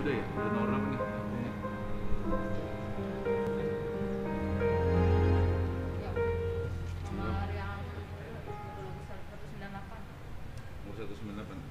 udah ya, udah nomor berapa nih? Ya, nomor yang 198. Nomor 198.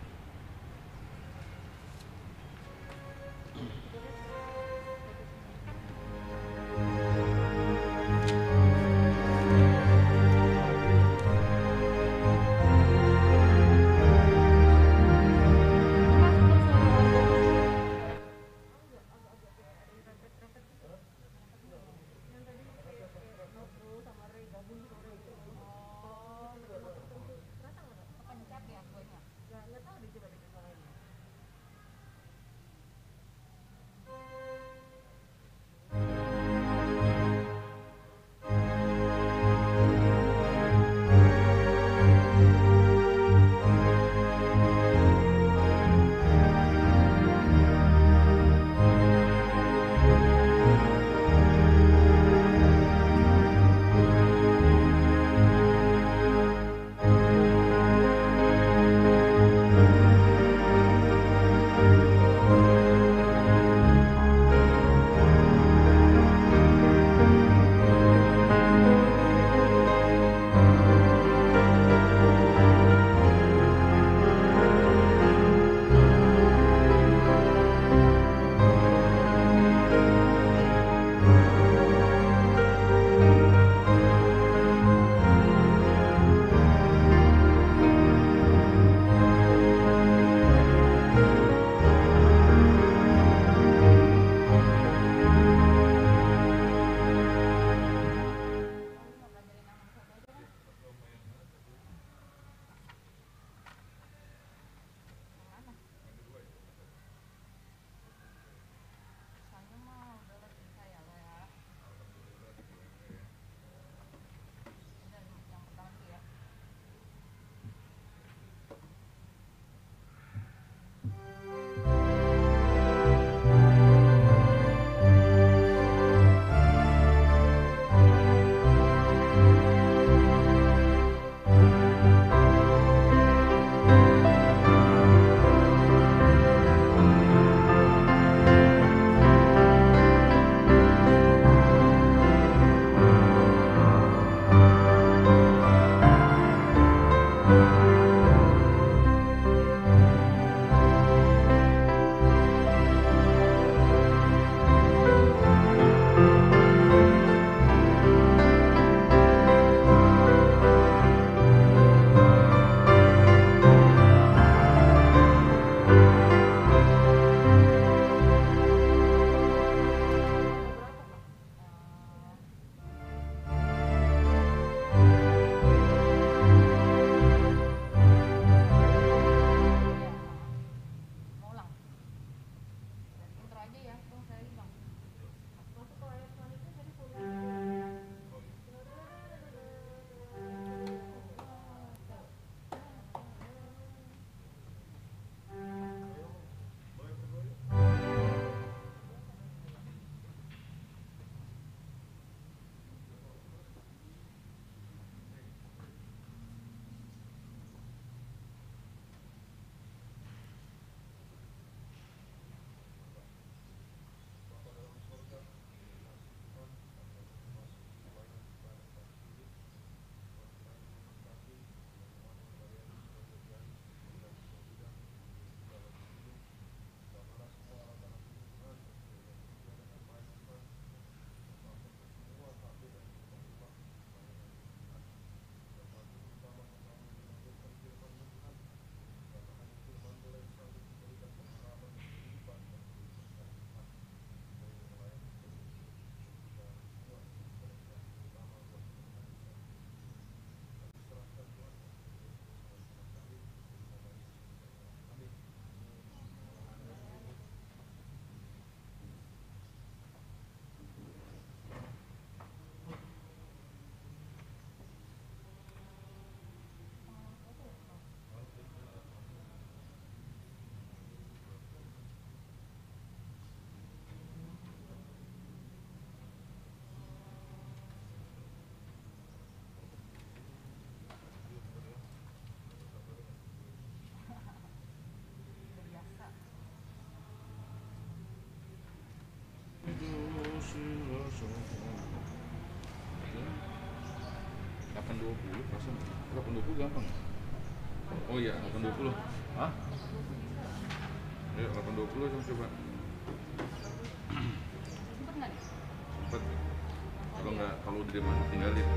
820 pasang. 820 gampang. Oh iya, 820. Hah? Ayo 820 dong coba. Sempet nggak nih? Sempet. Kalau nggak, kalau udah dimasuk tinggalin.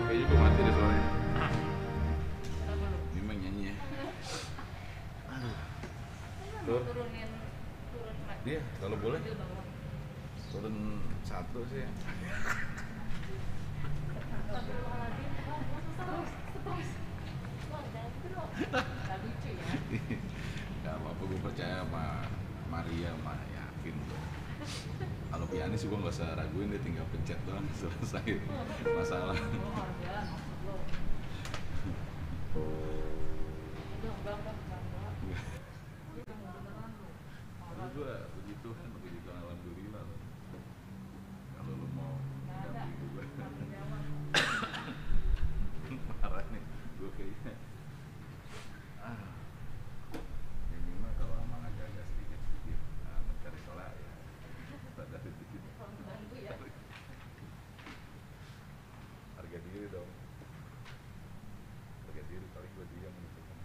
Kayaknya gue mati deh soalnya. Ini emang nyanyi ya. Tuh. Turun mic. Dia kalau boleh Sambil bangun. turun satu sih. Astagfirullahaladzim. Terus. Nggak lucu ya. Gak apa-apa, gue percaya sama Maria, mah yakin gue. Kalau pianis gue nggak usah raguin, dia tinggal pencet doang selesai masalah. Lo harga, maksud lo. Udah, enggak. Lalu gue begitu kan, alhamdulillah loh. Kalau lu mau dampingi gue. Parah nih, gue kayaknya. Ini mah kalau emang agak-agak sedikit mencari salah ya. Pada sedikit. Bantu ya. Harga diri dong. Harga diri, paling gue diam gitu kan.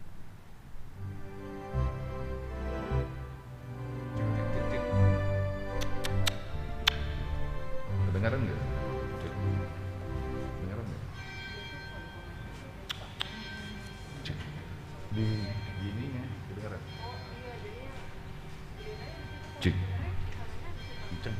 Cek. Kedengaran nggak? Cek. Kedengaran nggak? Cek. Di gininya kedengaran. Cek. Kenceng.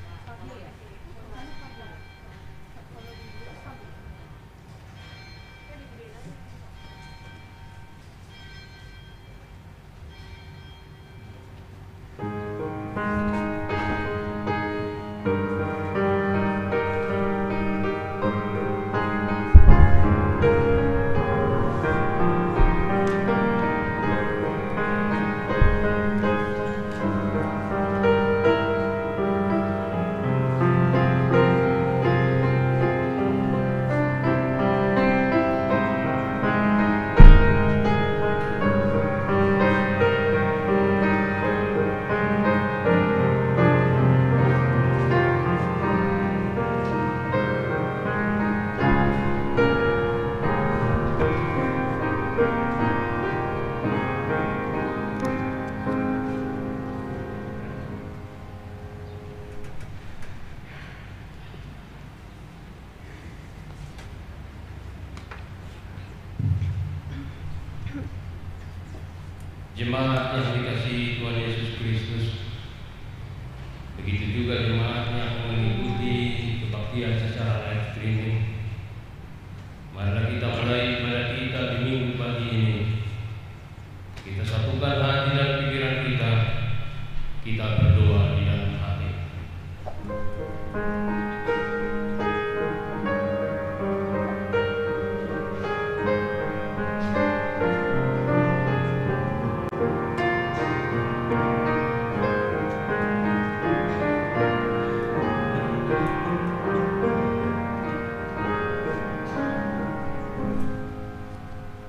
Jemaat yang dikasihi Tuhan Yesus Kristus, begitu juga jemaat yang mengikuti kebaktian secara live streaming. Marilah kita mulai ibadah kita di minggu pagi ini. Kita satukan hati dan pikiran kita. Kita berdoa di dalam hati.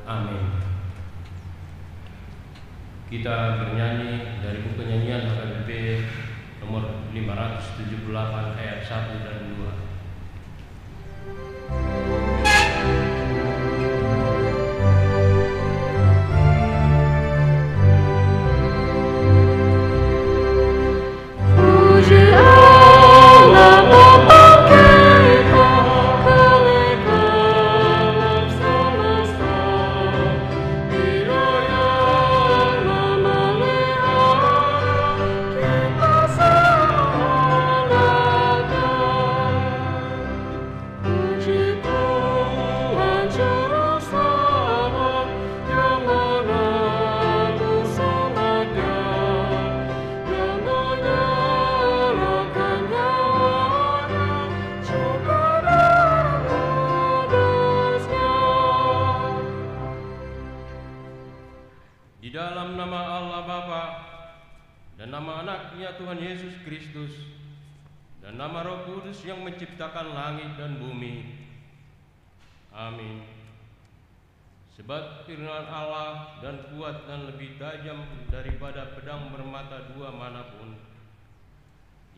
Amin. Kita bernyanyi dari buku nyanyian HKBP nomor 578 ayat 1 dan 2. Puji Allah Bapa kita, kekal bersama-sama. anaknya Tuhan Yesus Kristus dan nama Roh Kudus yang menciptakan langit dan bumi. Amin. Sebab firman Allah dan kuat dan lebih tajam daripada pedang bermata dua manapun.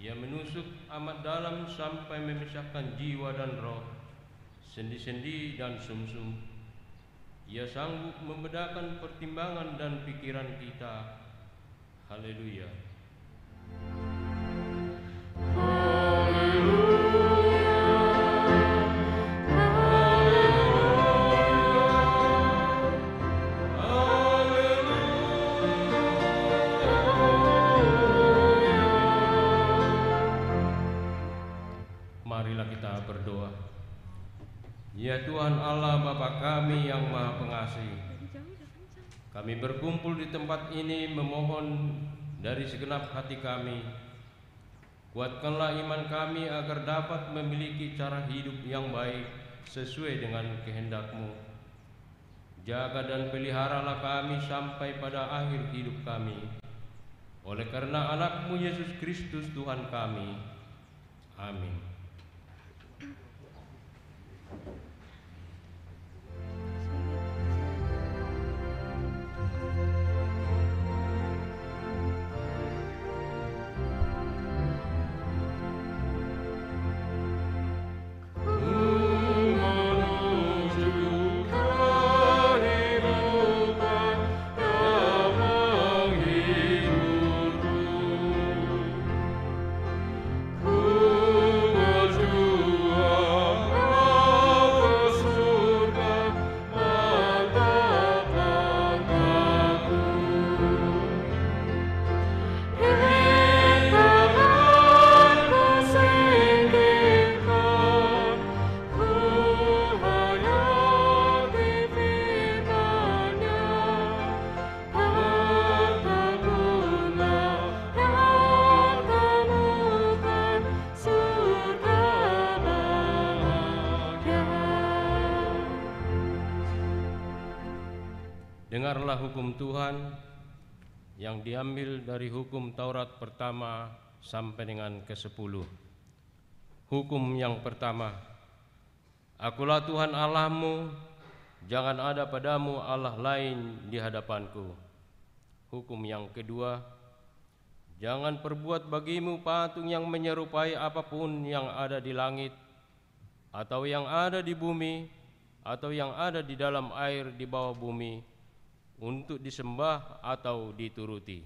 Ia menusuk amat dalam sampai memisahkan jiwa dan roh, sendi-sendi dan sumsum. Ia sanggup membedakan pertimbangan dan pikiran kita. Haleluya. Marilah kita berdoa. Ya Tuhan Allah Bapa kami yang Maha Pengasih, kami berkumpul di tempat ini memohon dari segenap hati kami, kuatkanlah iman kami agar dapat memiliki cara hidup yang baik sesuai dengan kehendak-Mu. Jaga dan peliharalah kami sampai pada akhir hidup kami, oleh karena anak-Mu Yesus Kristus Tuhan kami. Amin. Dengarlah hukum Tuhan yang diambil dari hukum Taurat pertama sampai dengan ke-10. Hukum yang pertama, Akulah Tuhan Allahmu, jangan ada padamu Allah lain di hadapanku. Hukum yang kedua, jangan perbuat bagimu patung yang menyerupai apapun yang ada di langit, atau yang ada di bumi, atau yang ada di dalam air di bawah bumi, untuk disembah atau dituruti.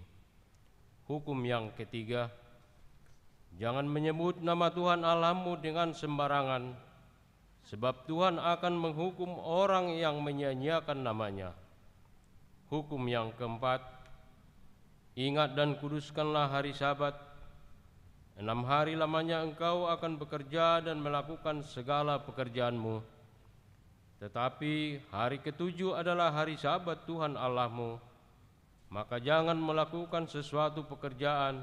Hukum yang ketiga, jangan menyebut nama Tuhan Allahmu dengan sembarangan, sebab Tuhan akan menghukum orang yang menyia-nyiakan namanya. Hukum yang keempat, ingat dan kuduskanlah hari Sabat. 6 hari lamanya engkau akan bekerja dan melakukan segala pekerjaanmu. Tetapi hari ke-7 adalah hari Sabat Tuhan Allahmu. Maka jangan melakukan sesuatu pekerjaan,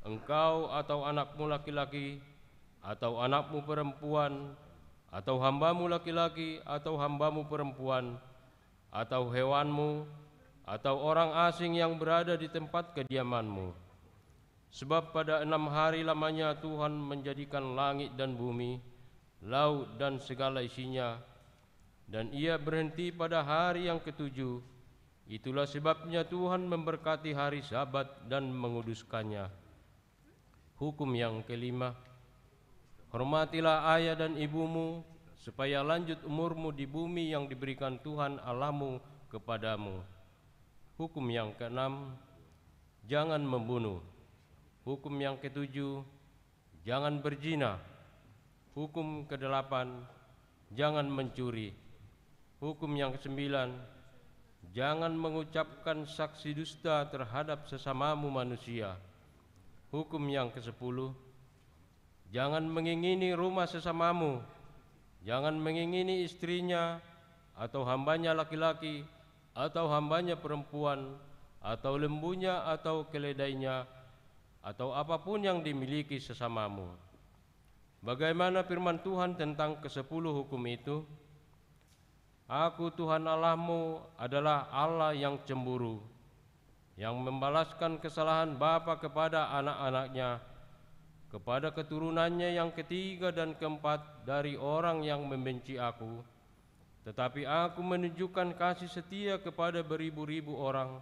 engkau atau anakmu laki-laki, atau anakmu perempuan, atau hambamu laki-laki, atau hambamu perempuan, atau hewanmu, atau orang asing yang berada di tempat kediamanmu. Sebab pada 6 hari lamanya Tuhan menjadikan langit dan bumi, laut dan segala isinya, dan Ia berhenti pada hari yang ke-7. Itulah sebabnya Tuhan memberkati hari Sabat dan menguduskannya. Hukum yang kelima, hormatilah ayah dan ibumu, supaya lanjut umurmu di bumi yang diberikan Tuhan Allahmu kepadamu. Hukum yang keenam, jangan membunuh. Hukum yang ke-7, jangan berzina. Hukum ke-8, jangan mencuri. Hukum yang ke-9, jangan mengucapkan saksi dusta terhadap sesamamu manusia. Hukum yang ke-10, jangan mengingini rumah sesamamu. Jangan mengingini istrinya, atau hambanya laki-laki, atau hambanya perempuan, atau lembunya, atau keledainya, atau apapun yang dimiliki sesamamu. Bagaimana firman Tuhan tentang ke-10 hukum itu? Aku Tuhan Allahmu adalah Allah yang cemburu, yang membalaskan kesalahan bapa kepada anak-anaknya, kepada keturunannya yang ketiga dan keempat dari orang yang membenci aku. Tetapi aku menunjukkan kasih setia kepada beribu-ribu orang,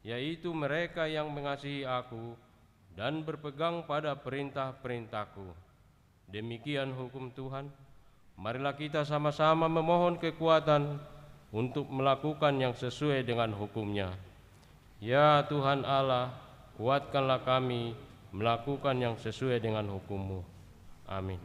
yaitu mereka yang mengasihi aku dan berpegang pada perintah-perintahku. Demikian hukum Tuhan. Marilah kita sama-sama memohon kekuatan untuk melakukan yang sesuai dengan hukum-Nya. Ya Tuhan Allah, kuatkanlah kami melakukan yang sesuai dengan hukum-Mu. Amin.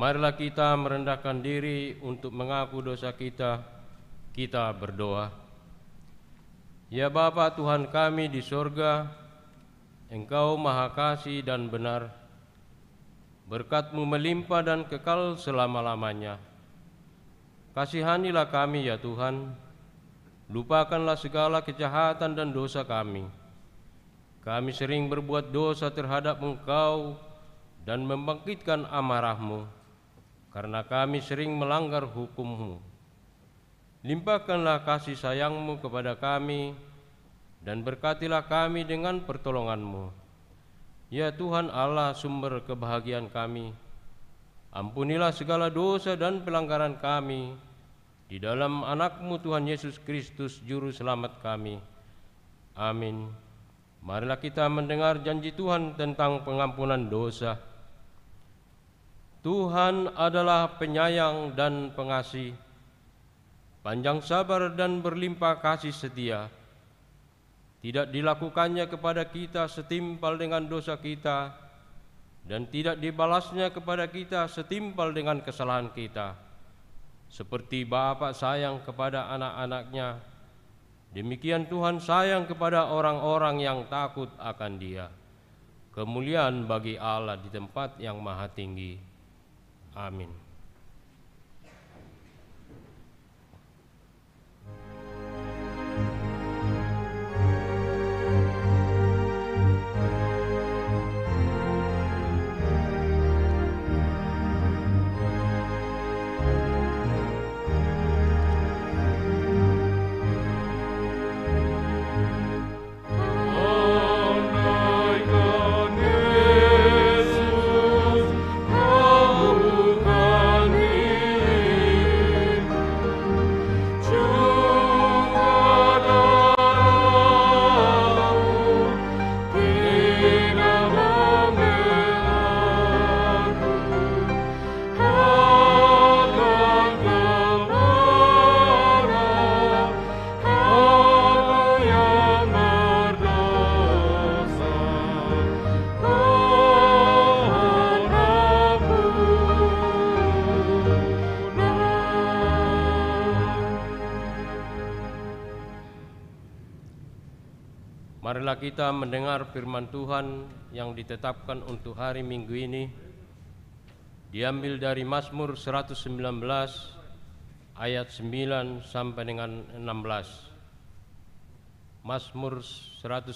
Marilah kita merendahkan diri untuk mengaku dosa kita. Kita berdoa. Ya Bapa Tuhan kami di sorga, Engkau Maha Kasih dan benar. Berkat-Mu melimpah dan kekal selama-lamanya. Kasihanilah kami ya Tuhan. Lupakanlah segala kejahatan dan dosa kami. Kami sering berbuat dosa terhadap Engkau dan membangkitkan amarah-Mu. Karena kami sering melanggar hukum-Mu. Limpahkanlah kasih sayang-Mu kepada kami, dan berkatilah kami dengan pertolongan-Mu. Ya Tuhan Allah, sumber kebahagiaan kami, ampunilah segala dosa dan pelanggaran kami, di dalam anak-Mu Tuhan Yesus Kristus, Juru Selamat kami. Amin. Marilah kita mendengar janji Tuhan tentang pengampunan dosa. Tuhan adalah penyayang dan pengasih, panjang sabar dan berlimpah kasih setia. Tidak dilakukannya kepada kita setimpal dengan dosa kita, dan tidak dibalasnya kepada kita setimpal dengan kesalahan kita. Seperti Bapa sayang kepada anak-anaknya, demikian Tuhan sayang kepada orang-orang yang takut akan Dia. Kemuliaan bagi Allah di tempat yang maha tinggi. Amin. Marilah kita mendengar firman Tuhan yang ditetapkan untuk hari Minggu ini, diambil dari Mazmur 119 ayat 9 sampai dengan 16. Mazmur 119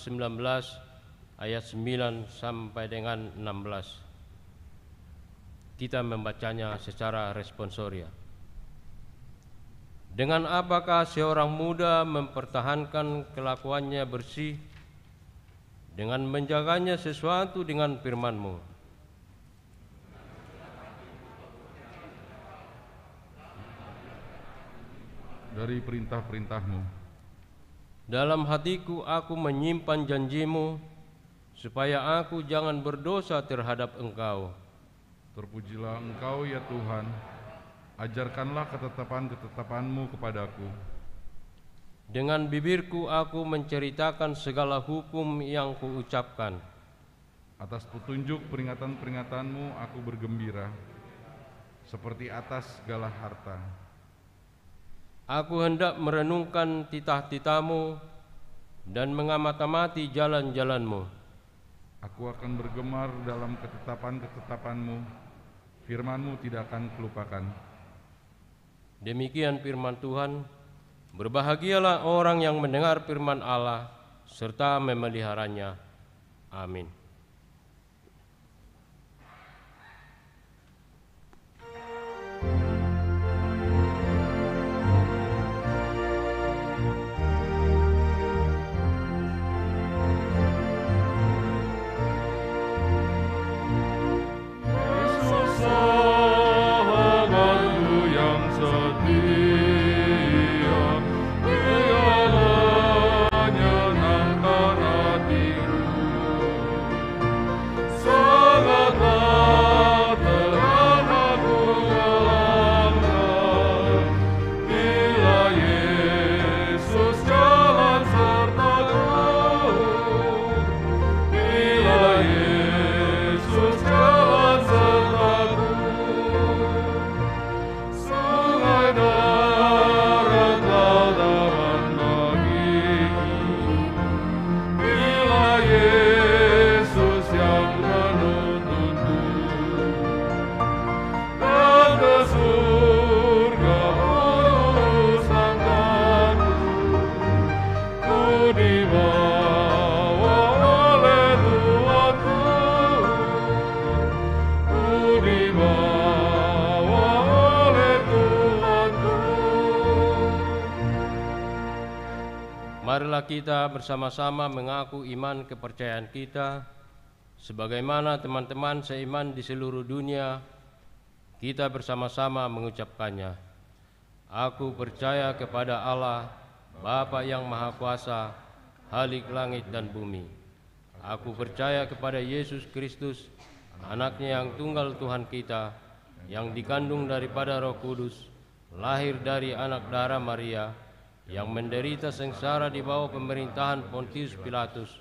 ayat 9 sampai dengan 16. Kita membacanya secara responsoria. Dengan apakah seorang muda mempertahankan kelakuannya bersih, dengan menjaganya sesuatu dengan firman-Mu. dari perintah-perintah-Mu. Dalam hatiku aku menyimpan janji-Mu, supaya aku jangan berdosa terhadap Engkau. Terpujilah Engkau ya Tuhan, ajarkanlah ketetapan-ketetapan-Mu kepadaku. Dengan bibirku aku menceritakan segala hukum yang kuucapkan. Atas petunjuk peringatan-peringatan-Mu aku bergembira, seperti atas segala harta. Aku hendak merenungkan titah-titah-Mu dan mengamati jalan-jalan-Mu. Aku akan bergemar dalam ketetapan-ketetapan-Mu, firman-Mu tidak akan kelupakan. Demikian firman Tuhan. Berbahagialah orang yang mendengar firman Allah serta memeliharanya. Amin. Marilah kita bersama-sama mengaku iman kepercayaan kita, sebagaimana teman-teman seiman di seluruh dunia, kita bersama-sama mengucapkannya. Aku percaya kepada Allah, Bapa yang Maha Kuasa, Khalik langit dan bumi. Aku percaya kepada Yesus Kristus, Anaknya yang tunggal Tuhan kita, yang dikandung daripada Roh Kudus, lahir dari anak darah Maria, yang menderita sengsara di bawah pemerintahan Pontius Pilatus,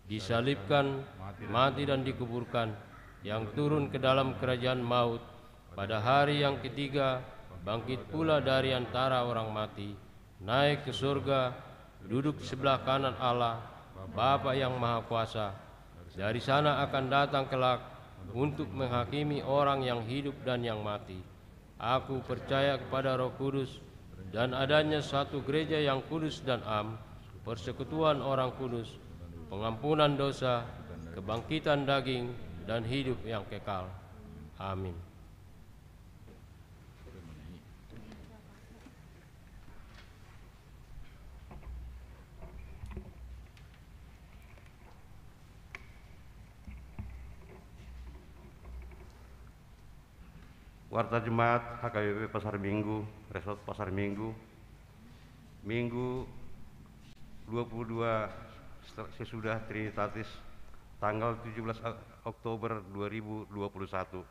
disalibkan, mati dan dikuburkan, yang turun ke dalam kerajaan maut, pada hari yang ketiga bangkit pula dari antara orang mati, naik ke surga, duduk di sebelah kanan Allah, Bapa yang Maha Kuasa. Dari sana akan datang kelak untuk menghakimi orang yang hidup dan yang mati. Aku percaya kepada Roh Kudus, dan adanya satu gereja yang kudus dan am, persekutuan orang kudus, pengampunan dosa, kebangkitan daging, dan hidup yang kekal. Amin. Warta Jemaat HKBP Pasar Minggu, Resort Pasar Minggu, Minggu 22 sesudah Trinitatis, tanggal 17 Oktober 2021.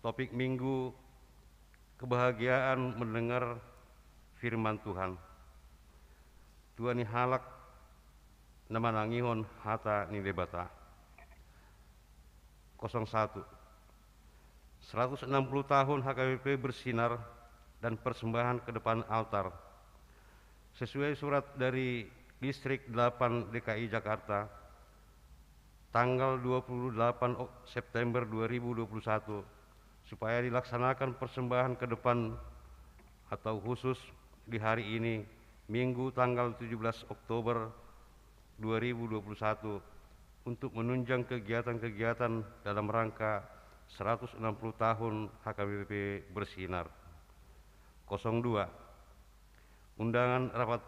Topik Minggu, kebahagiaan mendengar firman Tuhan. Tuhan ni halak nama nangihon hata ni debata. 01. 160 tahun HKBP bersinar dan persembahan ke depan altar. Sesuai surat dari Distrik 8 DKI Jakarta, tanggal 28 September 2021, supaya dilaksanakan persembahan ke depan atau khusus di hari ini, Minggu tanggal 17 Oktober 2021, untuk menunjang kegiatan-kegiatan dalam rangka 160 tahun HKBP bersinar. 02. Undangan Rapat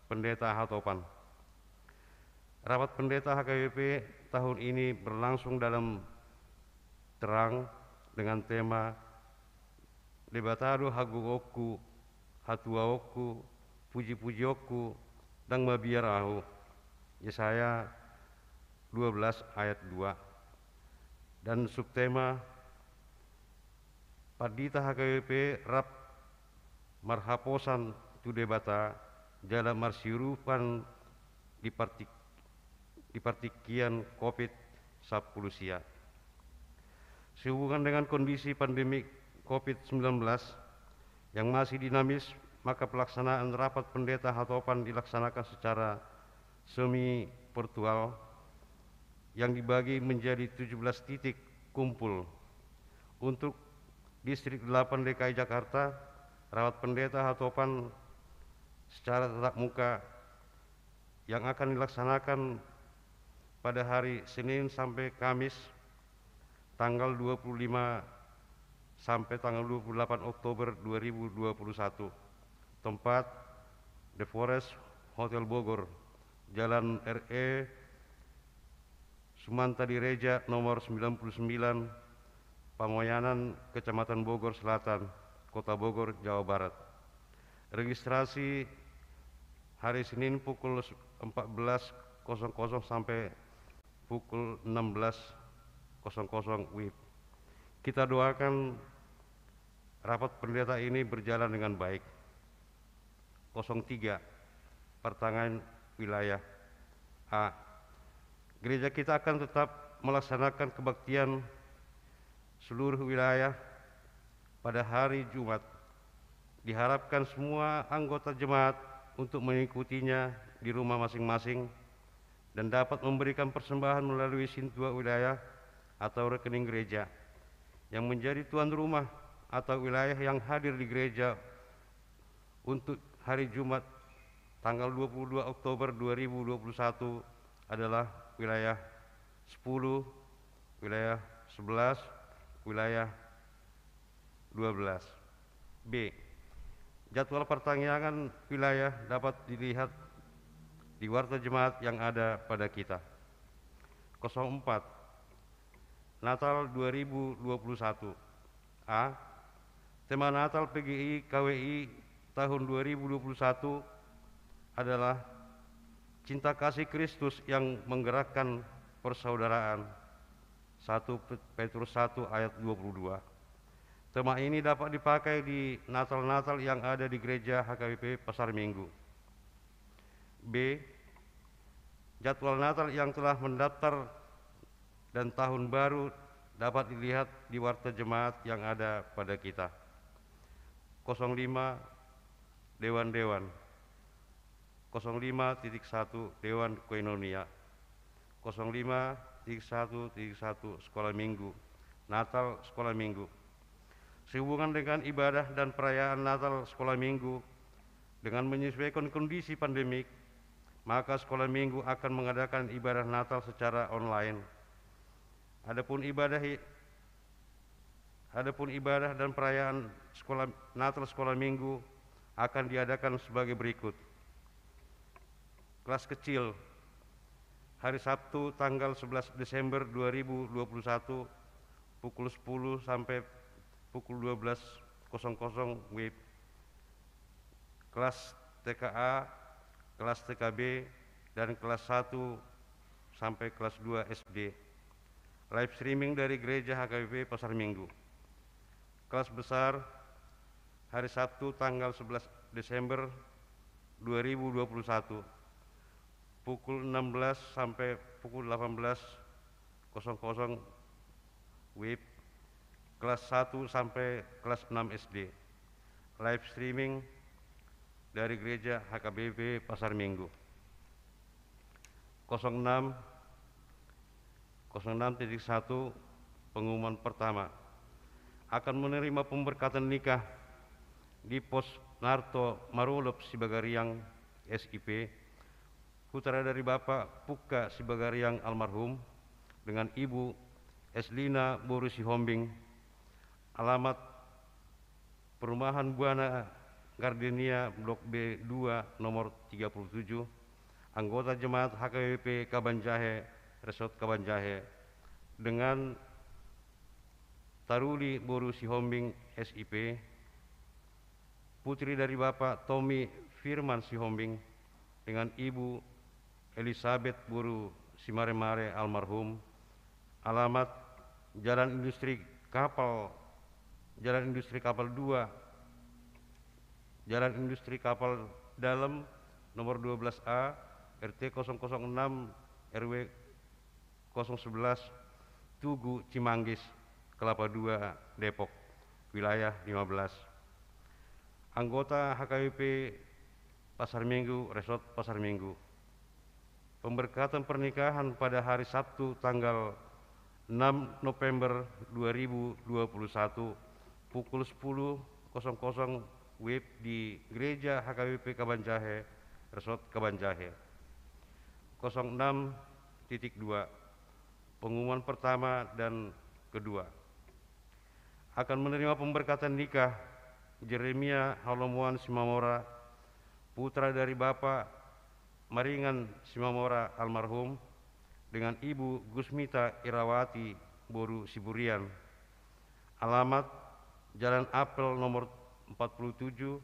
Pendeta Hatopan. Rapat Pendeta HKBP tahun ini berlangsung dalam terang dengan tema Debatado Hagugoku hatuaoku, puji-pujioku, dan mabiarahu. Yesaya 12 ayat 2. Dan subtema Padita HKBP Rap Marhaposan Tudebata Jala Marsirupan di partikian COVID-19 sia. Sehubungan dengan kondisi pandemi COVID-19 yang masih dinamis, maka pelaksanaan rapat pendeta Hatopan dilaksanakan secara semi virtual yang dibagi menjadi 17 titik kumpul. Untuk Distrik 8 DKI Jakarta, rapat pendeta Hatopan secara tatap muka yang akan dilaksanakan pada hari Senin sampai Kamis tanggal 25 sampai tanggal 28 Oktober 2021. Tempat The Forest Hotel Bogor, Jalan RE Sumanta Direja nomor 99, Pamoyanan, Kecamatan Bogor Selatan, Kota Bogor, Jawa Barat. Registrasi hari Senin pukul 14.00 sampai pukul 16.00 WIB. Kita doakan rapat pendeta ini berjalan dengan baik. 03. Pertengahan wilayah A. Gereja kita akan tetap melaksanakan kebaktian seluruh wilayah pada hari Jumat. Diharapkan semua anggota jemaat untuk mengikutinya di rumah masing-masing dan dapat memberikan persembahan melalui sintua wilayah atau rekening gereja yang menjadi tuan rumah atau wilayah yang hadir di gereja untuk hari Jumat tanggal 22 Oktober 2021 adalah wilayah 10, wilayah 11, wilayah 12. B. Jadwal pertanggungan wilayah dapat dilihat di warta jemaat yang ada pada kita. 04. Natal 2021. A. Tema Natal PGI KWI tahun 2021 adalah cinta kasih Kristus yang menggerakkan persaudaraan. 1 Petrus 1 ayat 22. Tema ini dapat dipakai di Natal-Natal yang ada di gereja HKBP Pasar Minggu. B. Jadwal Natal yang telah mendaftar dan tahun baru dapat dilihat di warta jemaat yang ada pada kita. 05 Dewan-Dewan. 05.1 Dewan Koinonia. 05.1.1 Sekolah Minggu, Natal Sekolah Minggu. Sehubungan dengan ibadah dan perayaan Natal Sekolah Minggu dengan menyesuaikan kondisi pandemik, maka Sekolah Minggu akan mengadakan ibadah Natal secara online. Adapun ibadah dan perayaan Natal Sekolah Minggu akan diadakan sebagai berikut. Kelas kecil hari Sabtu tanggal 11 Desember 2021 pukul 10 sampai pukul 12.00 WIB. Kelas TKA, kelas TKB, dan kelas 1 sampai kelas 2 SD. Live streaming dari Gereja HKBP Pasar Minggu. Kelas besar hari Sabtu tanggal 11 Desember 2021 pukul 16 sampai pukul 18.00 WIB. Kelas 1 sampai kelas 6 SD. Live streaming dari Gereja HKBP Pasar Minggu. 06.1 pengumuman pertama akan menerima pemberkatan nikah di Pos Narto Marulop Sibagariang SIP putra dari Bapak Puka Sibagariang almarhum dengan Ibu Eslina Boru Sihombing. Alamat Perumahan Buana Gardenia Blok B2 nomor 37, anggota Jemaat HKBP Kabanjahe, Resort Kabanjahe, dengan Taruli Boru Sihombing SIP, putri dari Bapak Tommy Firman Sihombing dengan Ibu Elizabeth Buru Simaremare almarhum, alamat Jalan Industri Kapal 2, Jalan Industri Kapal Dalam nomor 12A, RT 006 RW 011, Tugu Cimanggis, Kelapa II, Depok, wilayah 15. Anggota HKBP Pasar Minggu, Resort Pasar Minggu. Pemberkatan pernikahan pada hari Sabtu tanggal 6 November 2021 pukul 10.00 WIB di Gereja HKBP Kabanjahe, Resort Kabanjahe. 06.2 Pengumuman pertama dan kedua. Akan menerima pemberkatan nikah Jeremia Halomuan Simamora, putra dari Bapak Maringan Simamora almarhum, dengan Ibu Gusmita Irawati Boru Siburian. Alamat Jalan Apel nomor 47,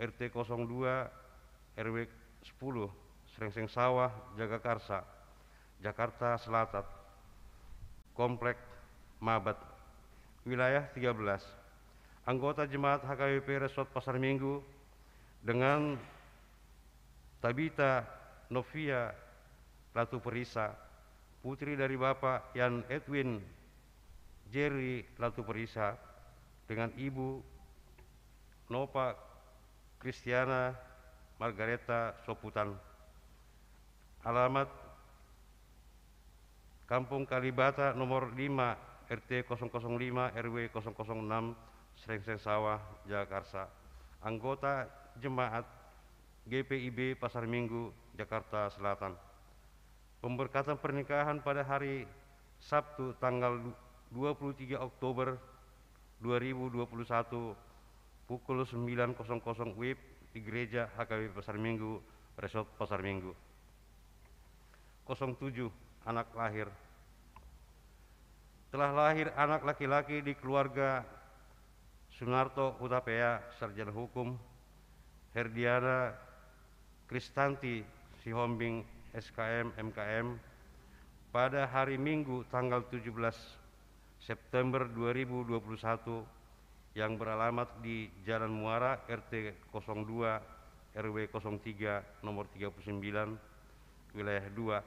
RT 02, RW 10, Srengseng Sawah, Jagakarsa, Jakarta Selatan. Komplek Mabat, wilayah 13. Anggota Jemaat HKBP Resort Pasar Minggu dengan Tabita Novia Latu Perisa, putri dari Bapak Yan Edwin Jerry Latu Perisa, dengan Ibu Nova Kristiana Margareta Soputan. Alamat Kampung Kalibata nomor 5, RT 005 RW 006, Srengseng Sawah, Jagakarsa. Anggota Jemaat GPIB Pasar Minggu, Jakarta Selatan. Pemberkatan pernikahan pada hari Sabtu tanggal 23 Oktober 2021 pukul 9.00 WIB di Gereja HKBP Pasar Minggu, Resort Pasar Minggu. 07 Anak lahir. Telah lahir anak laki-laki di keluarga Sunarto Hutapea, Sarjana Hukum, Herdiana Kristanti Sihombing, SKM, MKM, pada hari Minggu tanggal 17 September 2021 yang beralamat di Jalan Muara, RT 02, RW 03, nomor 39, wilayah 2.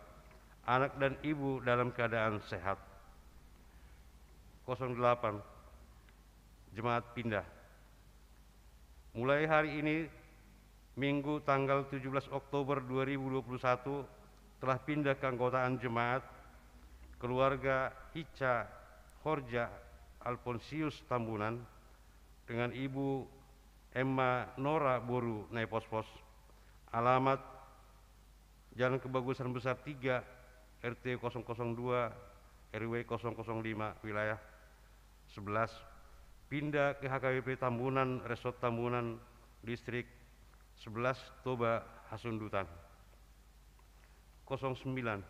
Anak dan ibu dalam keadaan sehat. 08 Jemaat pindah. Mulai hari ini Minggu tanggal 17 Oktober 2021 telah pindah keanggotaan jemaat keluarga Ica Horja Alfonsius Tambunan dengan Ibu Emma Nora Boru Naipospos. Alamat Jalan Kebagusan Besar 3, RT 002, RW 005, wilayah 11. Pindah ke HKBP Tambunan, Resort Tambunan, Distrik 11, Toba, Hasundutan. 09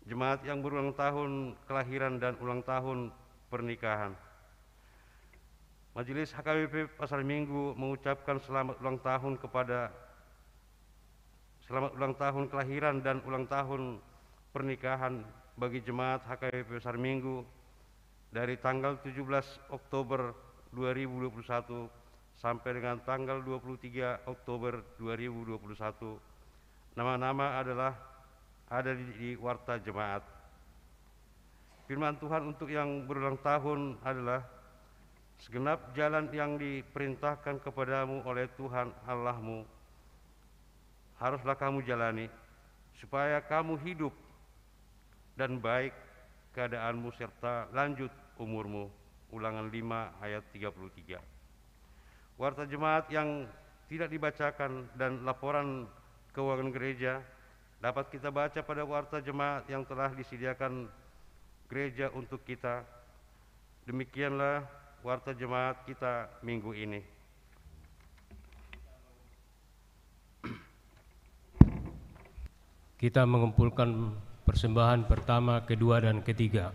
Jemaat yang berulang tahun kelahiran dan ulang tahun pernikahan. Majelis HKBP Pasar Minggu mengucapkan selamat ulang tahun kelahiran dan ulang tahun pernikahan bagi jemaat HKBP Pasar Minggu dari tanggal 17 Oktober 2021 sampai dengan tanggal 23 Oktober 2021. Nama-nama ada di warta jemaat. Firman Tuhan untuk yang berulang tahun adalah, segenap jalan yang diperintahkan kepadamu oleh Tuhan Allahmu haruslah kamu jalani, supaya kamu hidup dan baik keadaanmu serta lanjut umurmu. Ulangan 5 ayat 33. Warta jemaat yang tidak dibacakan dan laporan keuangan gereja dapat kita baca pada warta jemaat yang telah disediakan gereja untuk kita. Demikianlah warta jemaat kita minggu ini. Kita mengumpulkan persembahan pertama, kedua, dan ketiga.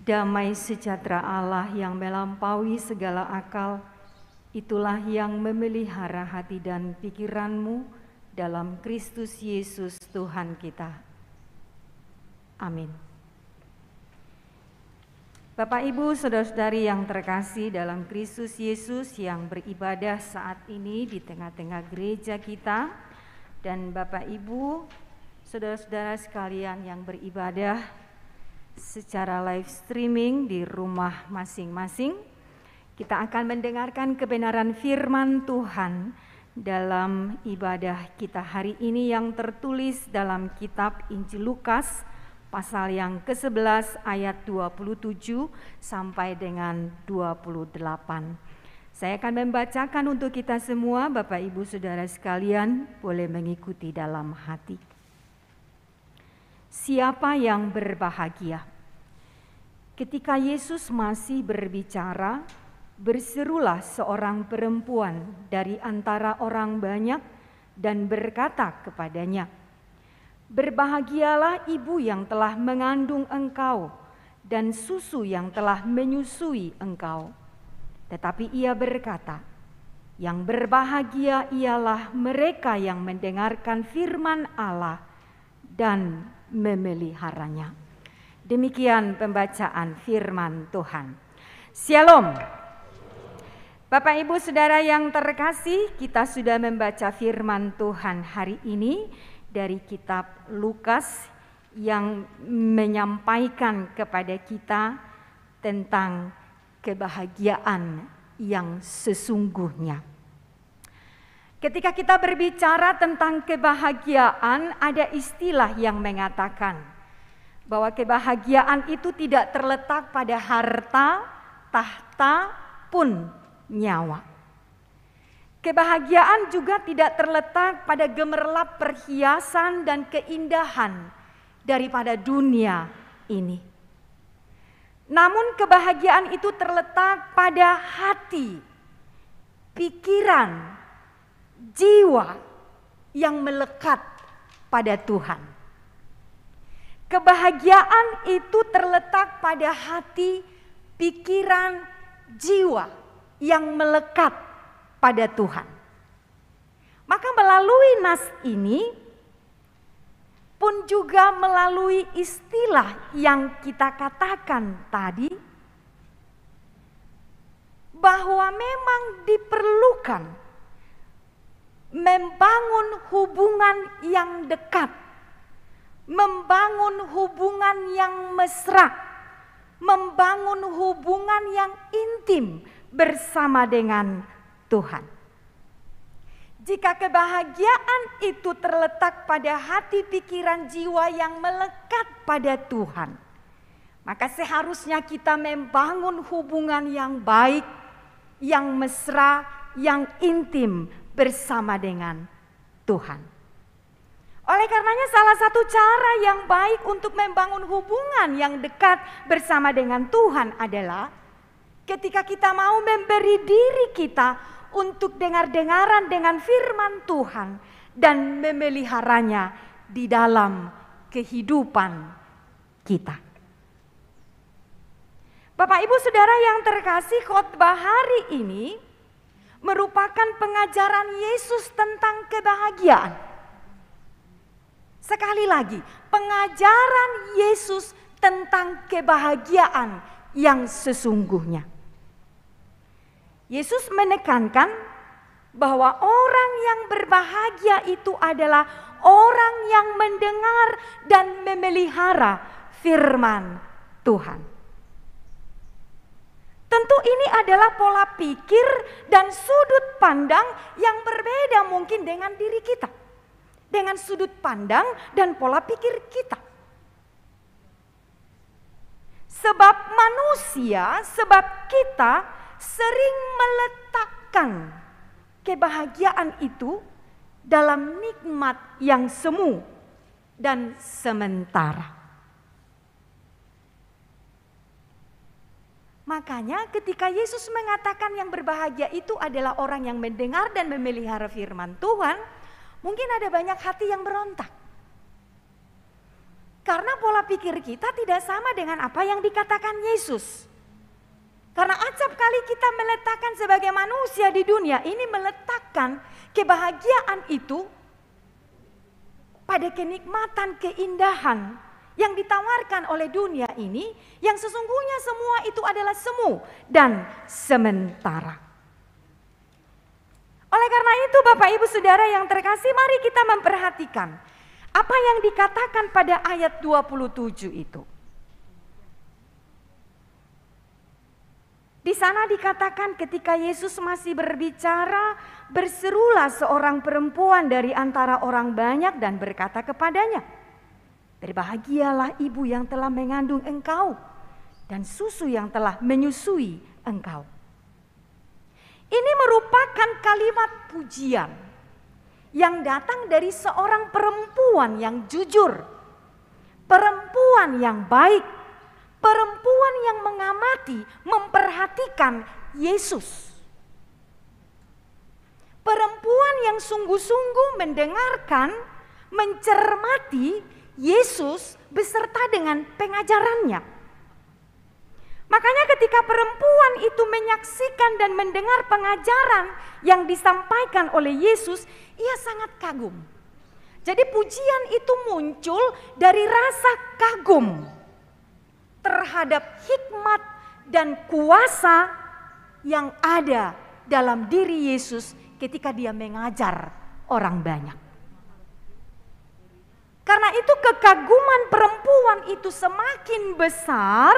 Damai sejahtera Allah yang melampaui segala akal, itulah yang memelihara hati dan pikiranmu dalam Kristus Yesus Tuhan kita. Amin. Bapak, Ibu, saudara-saudari yang terkasih dalam Kristus Yesus yang beribadah saat ini di tengah-tengah gereja kita, dan Bapak, Ibu, saudara-saudara sekalian yang beribadah secara live streaming di rumah masing-masing, kita akan mendengarkan kebenaran firman Tuhan dalam ibadah kita hari ini yang tertulis dalam kitab Injil Lukas pasal yang ke-11 ayat 27 sampai dengan 28. Saya akan membacakan untuk kita semua, Bapak Ibu Saudara sekalian, boleh mengikuti dalam hati. Siapa yang berbahagia? Ketika Yesus masih berbicara, berserulah seorang perempuan dari antara orang banyak dan berkata kepadanya, "Berbahagialah ibu yang telah mengandung engkau dan susu yang telah menyusui engkau." Tetapi ia berkata, "Yang berbahagia ialah mereka yang mendengarkan firman Allah dan memeliharanya." Demikian pembacaan firman Tuhan. Shalom. Bapak, Ibu, Saudara yang terkasih, kita sudah membaca firman Tuhan hari ini dari kitab Lukas yang menyampaikan kepada kita tentang kebahagiaan yang sesungguhnya. Ketika kita berbicara tentang kebahagiaan, ada istilah yang mengatakan bahwa kebahagiaan itu tidak terletak pada harta, tahta, pun nyawa. Kebahagiaan juga tidak terletak pada gemerlap perhiasan dan keindahan daripada dunia ini. Namun kebahagiaan itu terletak pada hati, pikiran, jiwa yang melekat pada Tuhan. Kebahagiaan itu terletak pada hati, pikiran, jiwa yang melekat pada Tuhan. Maka melalui nas ini pun juga melalui istilah yang kita katakan tadi, bahwa memang diperlukan membangun hubungan yang dekat, membangun hubungan yang mesra, membangun hubungan yang intim bersama dengan Tuhan. Jika kebahagiaan itu terletak pada hati, pikiran, jiwa yang melekat pada Tuhan, maka seharusnya kita membangun hubungan yang baik, yang mesra, yang intim bersama dengan Tuhan. Oleh karenanya salah satu cara yang baik untuk membangun hubungan yang dekat bersama dengan Tuhan adalah ketika kita mau memberi diri kita untuk dengar-dengaran dengan firman Tuhan dan memeliharanya di dalam kehidupan kita. Bapak, Ibu, Saudara yang terkasih, khotbah hari ini merupakan pengajaran Yesus tentang kebahagiaan. Sekali lagi, pengajaran Yesus tentang kebahagiaan yang sesungguhnya. Yesus menekankan bahwa orang yang berbahagia itu adalah orang yang mendengar dan memelihara firman Tuhan. Tentu ini adalah pola pikir dan sudut pandang yang berbeda mungkin dengan diri kita, dengan sudut pandang dan pola pikir kita. Sebab manusia, sebab kita sering meletakkan kebahagiaan itu dalam nikmat yang semu dan sementara. Makanya ketika Yesus mengatakan yang berbahagia itu adalah orang yang mendengar dan memelihara firman Tuhan, mungkin ada banyak hati yang berontak. Karena pola pikir kita tidak sama dengan apa yang dikatakan Yesus. Karena acap kali kita meletakkan sebagai manusia di dunia ini, meletakkan kebahagiaan itu pada kenikmatan, keindahan yang ditawarkan oleh dunia ini, yang sesungguhnya semua itu adalah semu dan sementara. Oleh karena itu Bapak Ibu Saudara yang terkasih, mari kita memperhatikan apa yang dikatakan pada ayat 27 itu. Di sana dikatakan ketika Yesus masih berbicara, berserulah seorang perempuan dari antara orang banyak dan berkata kepadanya, "Berbahagialah ibu yang telah mengandung engkau dan susu yang telah menyusui engkau." Ini merupakan kalimat pujian yang datang dari seorang perempuan yang jujur, perempuan yang baik, perempuan yang mengamati, memperhatikan Yesus. Perempuan yang sungguh-sungguh mendengarkan, mencermati Yesus beserta dengan pengajarannya. Makanya ketika perempuan itu menyaksikan dan mendengar pengajaran yang disampaikan oleh Yesus, ia sangat kagum. Jadi pujian itu muncul dari rasa kagum terhadap hikmat dan kuasa yang ada dalam diri Yesus ketika dia mengajar orang banyak. Karena itu kekaguman perempuan itu semakin besar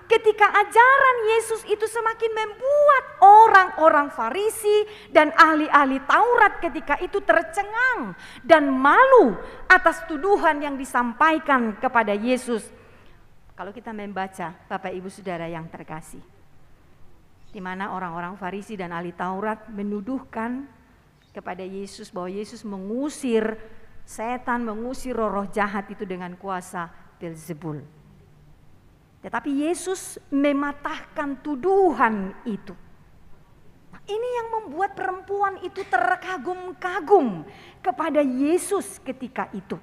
ketika ajaran Yesus itu semakin membuat orang-orang Farisi dan ahli-ahli Taurat ketika itu tercengang dan malu atas tuduhan yang disampaikan kepada Yesus. Kalau kita membaca, Bapak Ibu Saudara yang terkasih, di mana orang-orang Farisi dan ahli Taurat menuduhkan kepada Yesus bahwa Yesus mengusir setan, mengusir roh-roh jahat itu dengan kuasa Beelzebul. Tetapi Yesus mematahkan tuduhan itu. Nah, ini yang membuat perempuan itu terkagum-kagum kepada Yesus ketika itu.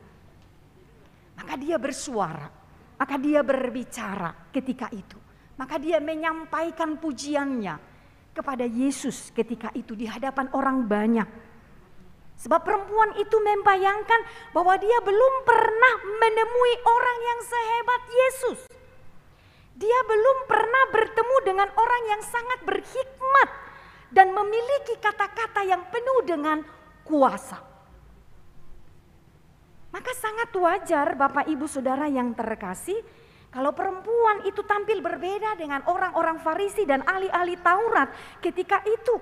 Maka dia bersuara, maka dia berbicara ketika itu. Maka dia menyampaikan pujiannya kepada Yesus ketika itu di hadapan orang banyak. Sebab perempuan itu membayangkan bahwa dia belum pernah menemui orang yang sehebat Yesus. Dia belum pernah bertemu dengan orang yang sangat berhikmat dan memiliki kata-kata yang penuh dengan kuasa. Maka sangat wajar Bapak Ibu Saudara yang terkasih, kalau perempuan itu tampil berbeda dengan orang-orang Farisi dan ahli-ahli Taurat ketika itu,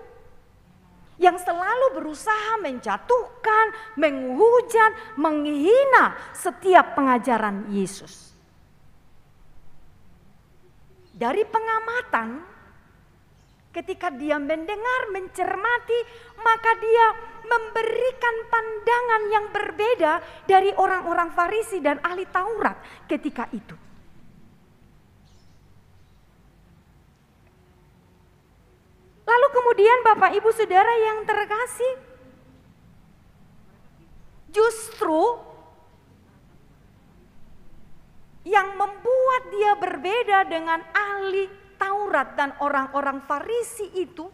yang selalu berusaha menjatuhkan, menghujat, menghina setiap pengajaran Yesus. Dari pengamatan, ketika dia mendengar, mencermati, maka dia memberikan pandangan yang berbeda dari orang-orang Farisi dan ahli Taurat ketika itu. Lalu kemudian Bapak Ibu Saudara yang terkasih, justru yang membuat dia berbeda dengan ahli Taurat dan orang-orang Farisi itu,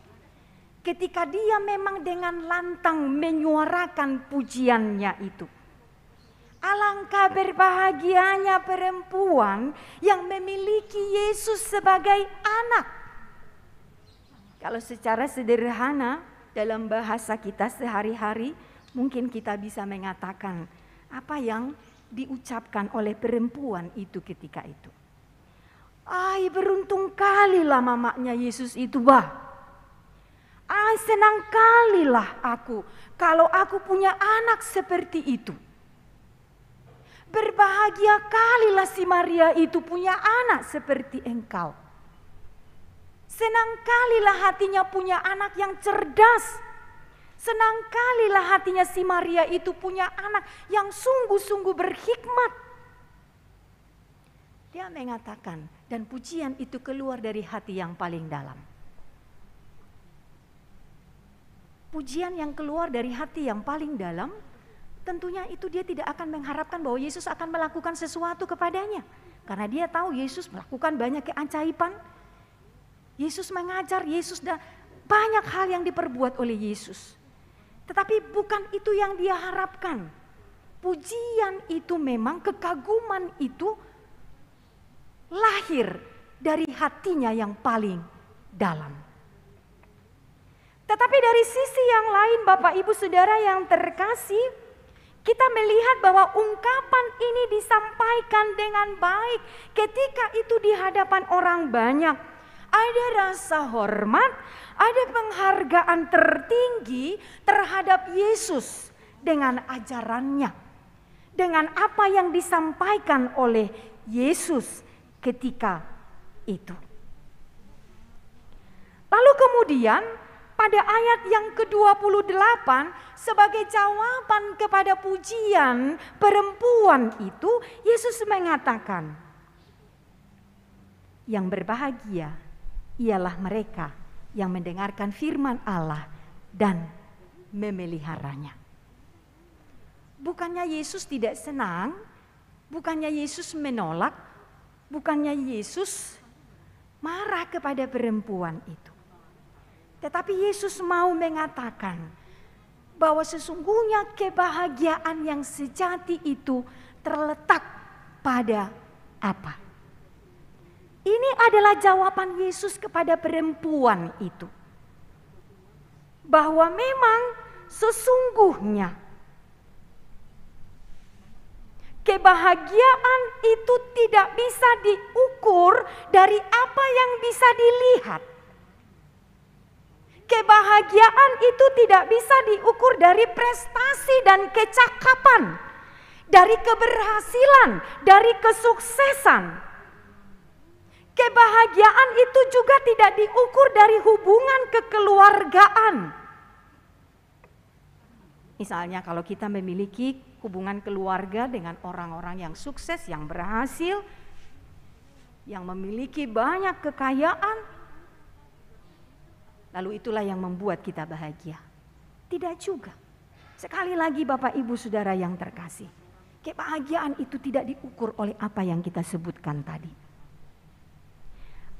ketika dia memang dengan lantang menyuarakan pujiannya itu. Alangkah berbahagianya perempuan yang memiliki Yesus sebagai anak. Kalau secara sederhana dalam bahasa kita sehari-hari, mungkin kita bisa mengatakan apa yang diucapkan oleh perempuan itu ketika itu. Ai, beruntung kalilah mamanya Yesus itu, bah. Ai, senang kalilah aku kalau aku punya anak seperti itu. Berbahagia kalilah si Maria itu punya anak seperti engkau. Senang kalilah hatinya punya anak yang cerdas. Senang kalilah hatinya si Maria itu punya anak yang sungguh-sungguh berhikmat. Dia mengatakan, dan pujian itu keluar dari hati yang paling dalam. Pujian yang keluar dari hati yang paling dalam tentunya itu dia tidak akan mengharapkan bahwa Yesus akan melakukan sesuatu kepadanya. Karena dia tahu Yesus melakukan banyak keajaiban. Yesus mengajar, Yesus dan banyak hal yang diperbuat oleh Yesus. Tetapi bukan itu yang dia harapkan. Pujian itu memang, kekaguman itu lahir dari hatinya yang paling dalam. Tetapi dari sisi yang lain, Bapak Ibu Saudara yang terkasih, kita melihat bahwa ungkapan ini disampaikan dengan baik ketika itu di hadapan orang banyak. Ada rasa hormat, ada penghargaan tertinggi terhadap Yesus dengan ajarannya, dengan apa yang disampaikan oleh Yesus ketika itu. Lalu kemudian pada ayat yang ke-28 sebagai jawaban kepada pujian perempuan itu, Yesus mengatakan, yang berbahagia ialah mereka yang mendengarkan firman Allah dan memeliharanya. Bukannya Yesus tidak senang, bukannya Yesus menolak, bukannya Yesus marah kepada perempuan itu. Tetapi Yesus mau mengatakan bahwa sesungguhnya kebahagiaan yang sejati itu terletak pada apa? Ini adalah jawaban Yesus kepada perempuan itu. Bahwa memang sesungguhnya kebahagiaan itu tidak bisa diukur dari apa yang bisa dilihat. Kebahagiaan itu tidak bisa diukur dari prestasi dan kecakapan, dari keberhasilan, dari kesuksesan. Kebahagiaan itu juga tidak diukur dari hubungan kekeluargaan. Misalnya kalau kita memiliki hubungan keluarga dengan orang-orang yang sukses, yang berhasil, yang memiliki banyak kekayaan, lalu itulah yang membuat kita bahagia. Tidak juga. Sekali lagi Bapak Ibu Saudara yang terkasih, kebahagiaan itu tidak diukur oleh apa yang kita sebutkan tadi.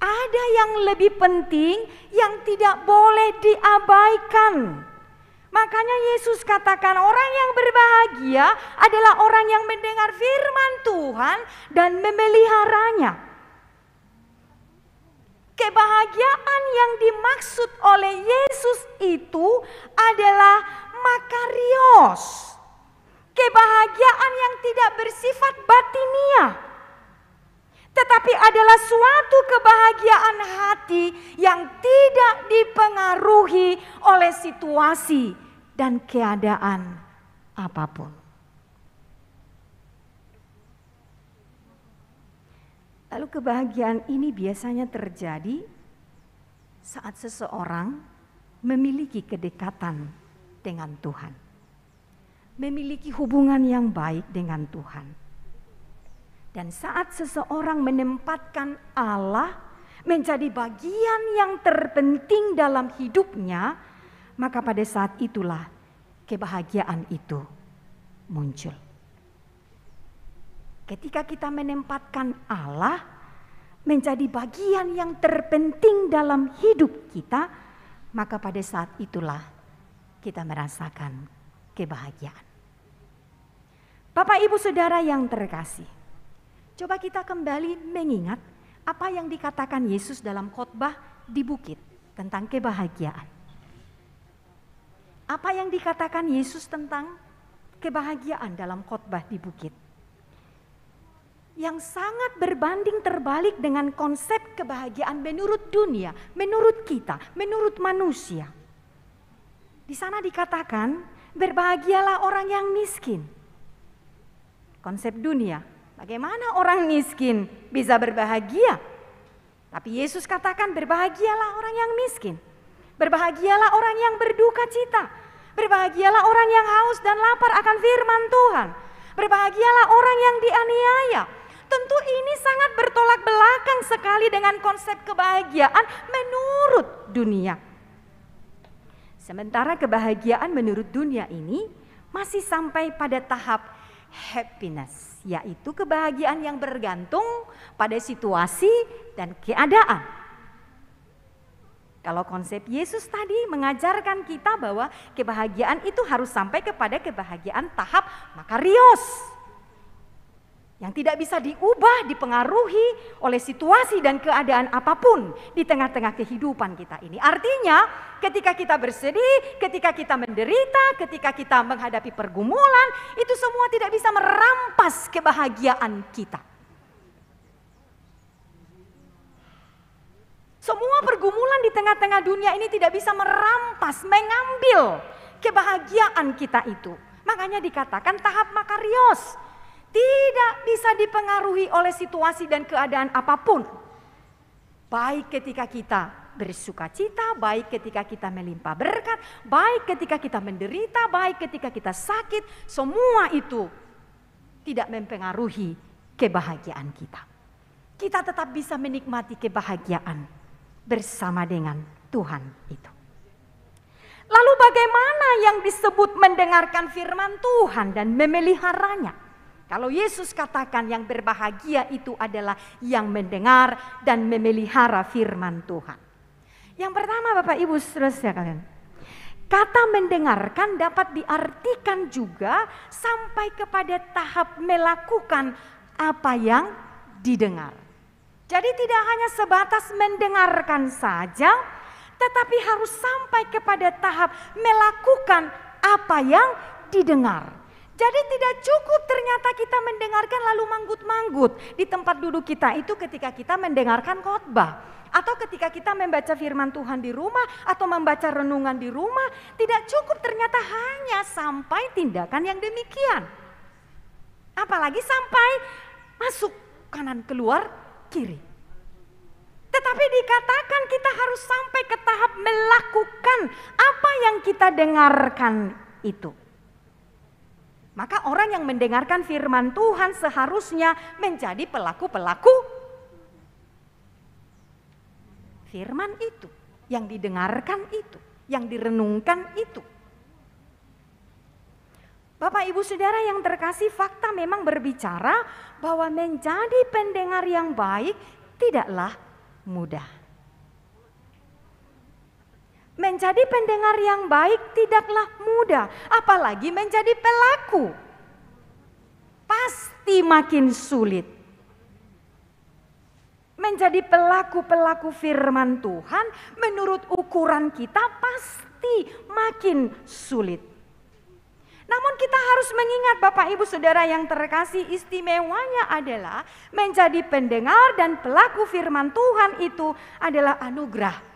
Ada yang lebih penting yang tidak boleh diabaikan. Makanya Yesus katakan orang yang berbahagia adalah orang yang mendengar firman Tuhan dan memeliharanya. Kebahagiaan yang dimaksud oleh Yesus itu adalah makarios. Kebahagiaan yang tidak bersifat batiniah, tetapi adalah suatu kebahagiaan hati yang tidak dipengaruhi oleh situasi dan keadaan apapun. Lalu kebahagiaan ini biasanya terjadi saat seseorang memiliki kedekatan dengan Tuhan. Memiliki hubungan yang baik dengan Tuhan. Dan saat seseorang menempatkan Allah menjadi bagian yang terpenting dalam hidupnya, maka pada saat itulah kebahagiaan itu muncul. Ketika kita menempatkan Allah menjadi bagian yang terpenting dalam hidup kita, maka pada saat itulah kita merasakan kebahagiaan. Bapak Ibu Saudara yang terkasih, coba kita kembali mengingat apa yang dikatakan Yesus dalam khotbah di bukit tentang kebahagiaan. Apa yang dikatakan Yesus tentang kebahagiaan dalam khotbah di bukit? Yang sangat berbanding terbalik dengan konsep kebahagiaan menurut dunia, menurut kita, menurut manusia. Di sana dikatakan, berbahagialah orang yang miskin. Konsep dunia, bagaimana orang miskin bisa berbahagia? Tapi Yesus katakan, berbahagialah orang yang miskin. Berbahagialah orang yang berduka cita. Berbahagialah orang yang haus dan lapar akan firman Tuhan. Berbahagialah orang yang dianiaya. Tentu ini sangat bertolak belakang sekali dengan konsep kebahagiaan menurut dunia. Sementara kebahagiaan menurut dunia ini masih sampai pada tahap happiness, yaitu kebahagiaan yang bergantung pada situasi dan keadaan. Kalau konsep Yesus tadi mengajarkan kita bahwa kebahagiaan itu harus sampai kepada kebahagiaan tahap makarios, yang tidak bisa diubah, dipengaruhi oleh situasi dan keadaan apapun di tengah-tengah kehidupan kita ini. Artinya ketika kita bersedih, ketika kita menderita, ketika kita menghadapi pergumulan, itu semua tidak bisa merampas kebahagiaan kita. Semua pergumulan di tengah-tengah dunia ini tidak bisa merampas, mengambil kebahagiaan kita itu. Makanya dikatakan tahap makarios. Tidak bisa dipengaruhi oleh situasi dan keadaan apapun. Baik ketika kita bersuka cita, baik ketika kita melimpah berkat, baik ketika kita menderita, baik ketika kita sakit, semua itu tidak mempengaruhi kebahagiaan kita. Kita tetap bisa menikmati kebahagiaan bersama dengan Tuhan itu. Lalu bagaimana yang disebut mendengarkan firman Tuhan dan memeliharanya? Kalau Yesus katakan yang berbahagia itu adalah yang mendengar dan memelihara firman Tuhan. Yang pertama Bapak Ibu saudara sekalian, kata mendengarkan dapat diartikan juga sampai kepada tahap melakukan apa yang didengar. Jadi tidak hanya sebatas mendengarkan saja, tetapi harus sampai kepada tahap melakukan apa yang didengar. Jadi tidak cukup ternyata kita mendengarkan lalu manggut-manggut di tempat duduk kita itu ketika kita mendengarkan khotbah. Atau ketika kita membaca firman Tuhan di rumah atau membaca renungan di rumah. Tidak cukup ternyata hanya sampai tindakan yang demikian. Apalagi sampai masuk kanan keluar kiri. Tetapi dikatakan kita harus sampai ke tahap melakukan apa yang kita dengarkan itu. Maka orang yang mendengarkan firman Tuhan seharusnya menjadi pelaku-pelaku firman itu, yang didengarkan itu, yang direnungkan itu. Bapak Ibu Saudara yang terkasih, fakta memang berbicara bahwa menjadi pendengar yang baik tidaklah mudah. Menjadi pendengar yang baik tidaklah mudah, apalagi menjadi pelaku. Pasti makin sulit. Menjadi pelaku-pelaku firman Tuhan menurut ukuran kita pasti makin sulit. Namun kita harus mengingat Bapak Ibu Saudara yang terkasih, istimewanya adalah menjadi pendengar dan pelaku firman Tuhan itu adalah anugerah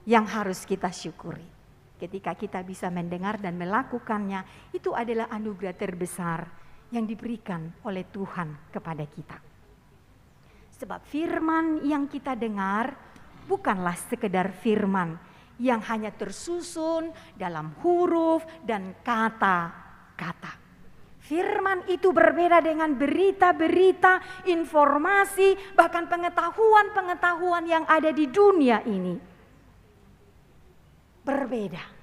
yang harus kita syukuri. Ketika kita bisa mendengar dan melakukannya, itu adalah anugerah terbesar yang diberikan oleh Tuhan kepada kita. Sebab firman yang kita dengar bukanlah sekedar firman yang hanya tersusun dalam huruf dan kata-kata. Firman itu berbeda dengan berita-berita, informasi, bahkan pengetahuan-pengetahuan yang ada di dunia ini. Berbeda.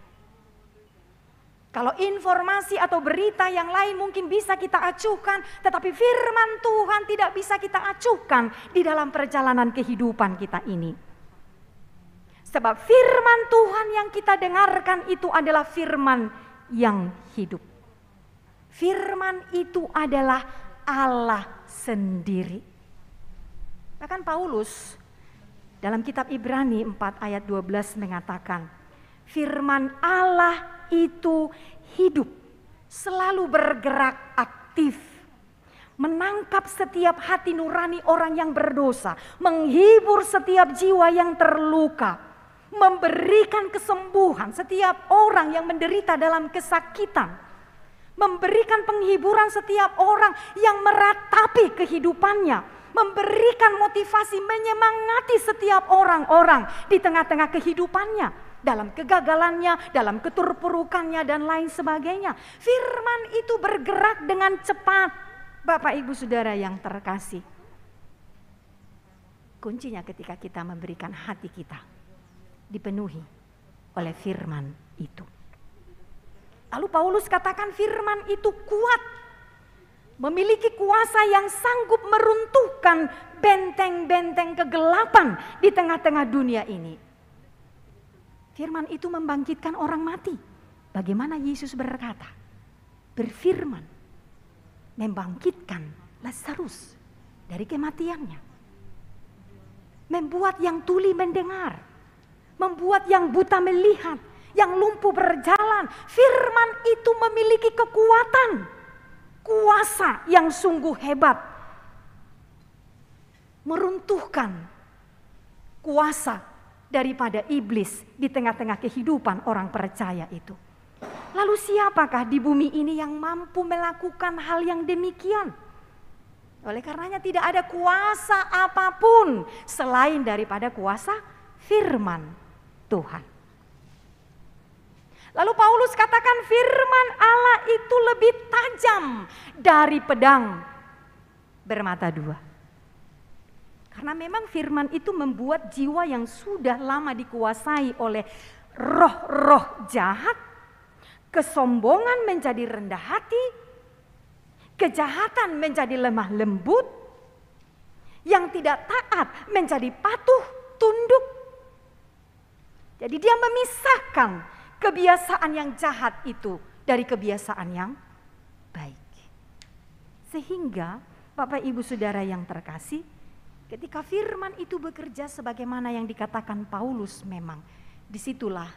Kalau informasi atau berita yang lain mungkin bisa kita acuhkan, tetapi firman Tuhan tidak bisa kita acuhkan di dalam perjalanan kehidupan kita ini. Sebab firman Tuhan yang kita dengarkan itu adalah firman yang hidup. Firman itu adalah Allah sendiri. Bahkan Paulus dalam kitab Ibrani 4 ayat 12 mengatakan, firman Allah itu hidup, selalu bergerak aktif, menangkap setiap hati nurani orang yang berdosa, menghibur setiap jiwa yang terluka, memberikan kesembuhan setiap orang yang menderita dalam kesakitan, memberikan penghiburan setiap orang yang meratapi kehidupannya, memberikan motivasi, menyemangati setiap orang-orang di tengah-tengah kehidupannya, dalam kegagalannya, dalam keterpurukannya dan lain sebagainya. Firman itu bergerak dengan cepat. Bapak Ibu Saudara yang terkasih, kuncinya ketika kita memberikan hati kita dipenuhi oleh firman itu. Lalu Paulus katakan firman itu kuat, memiliki kuasa yang sanggup meruntuhkan benteng-benteng kegelapan di tengah-tengah dunia ini. Firman itu membangkitkan orang mati. Bagaimana Yesus berkata? Berfirman, membangkitkan Lazarus dari kematiannya. Membuat yang tuli mendengar, membuat yang buta melihat, yang lumpuh berjalan. Firman itu memiliki kekuatan, kuasa yang sungguh hebat, meruntuhkan kuasa daripada iblis di tengah-tengah kehidupan orang percaya itu. Lalu siapakah di bumi ini yang mampu melakukan hal yang demikian? Oleh karenanya tidak ada kuasa apapun selain daripada kuasa firman Tuhan. Lalu Paulus katakan firman Allah itu lebih tajam dari pedang bermata dua. Karena memang firman itu membuat jiwa yang sudah lama dikuasai oleh roh-roh jahat, kesombongan menjadi rendah hati, kejahatan menjadi lemah lembut, yang tidak taat menjadi patuh, tunduk. Jadi dia memisahkan kebiasaan yang jahat itu dari kebiasaan yang baik. Sehingga Bapak Ibu Saudara yang terkasih, ketika firman itu bekerja sebagaimana yang dikatakan Paulus, memang disitulah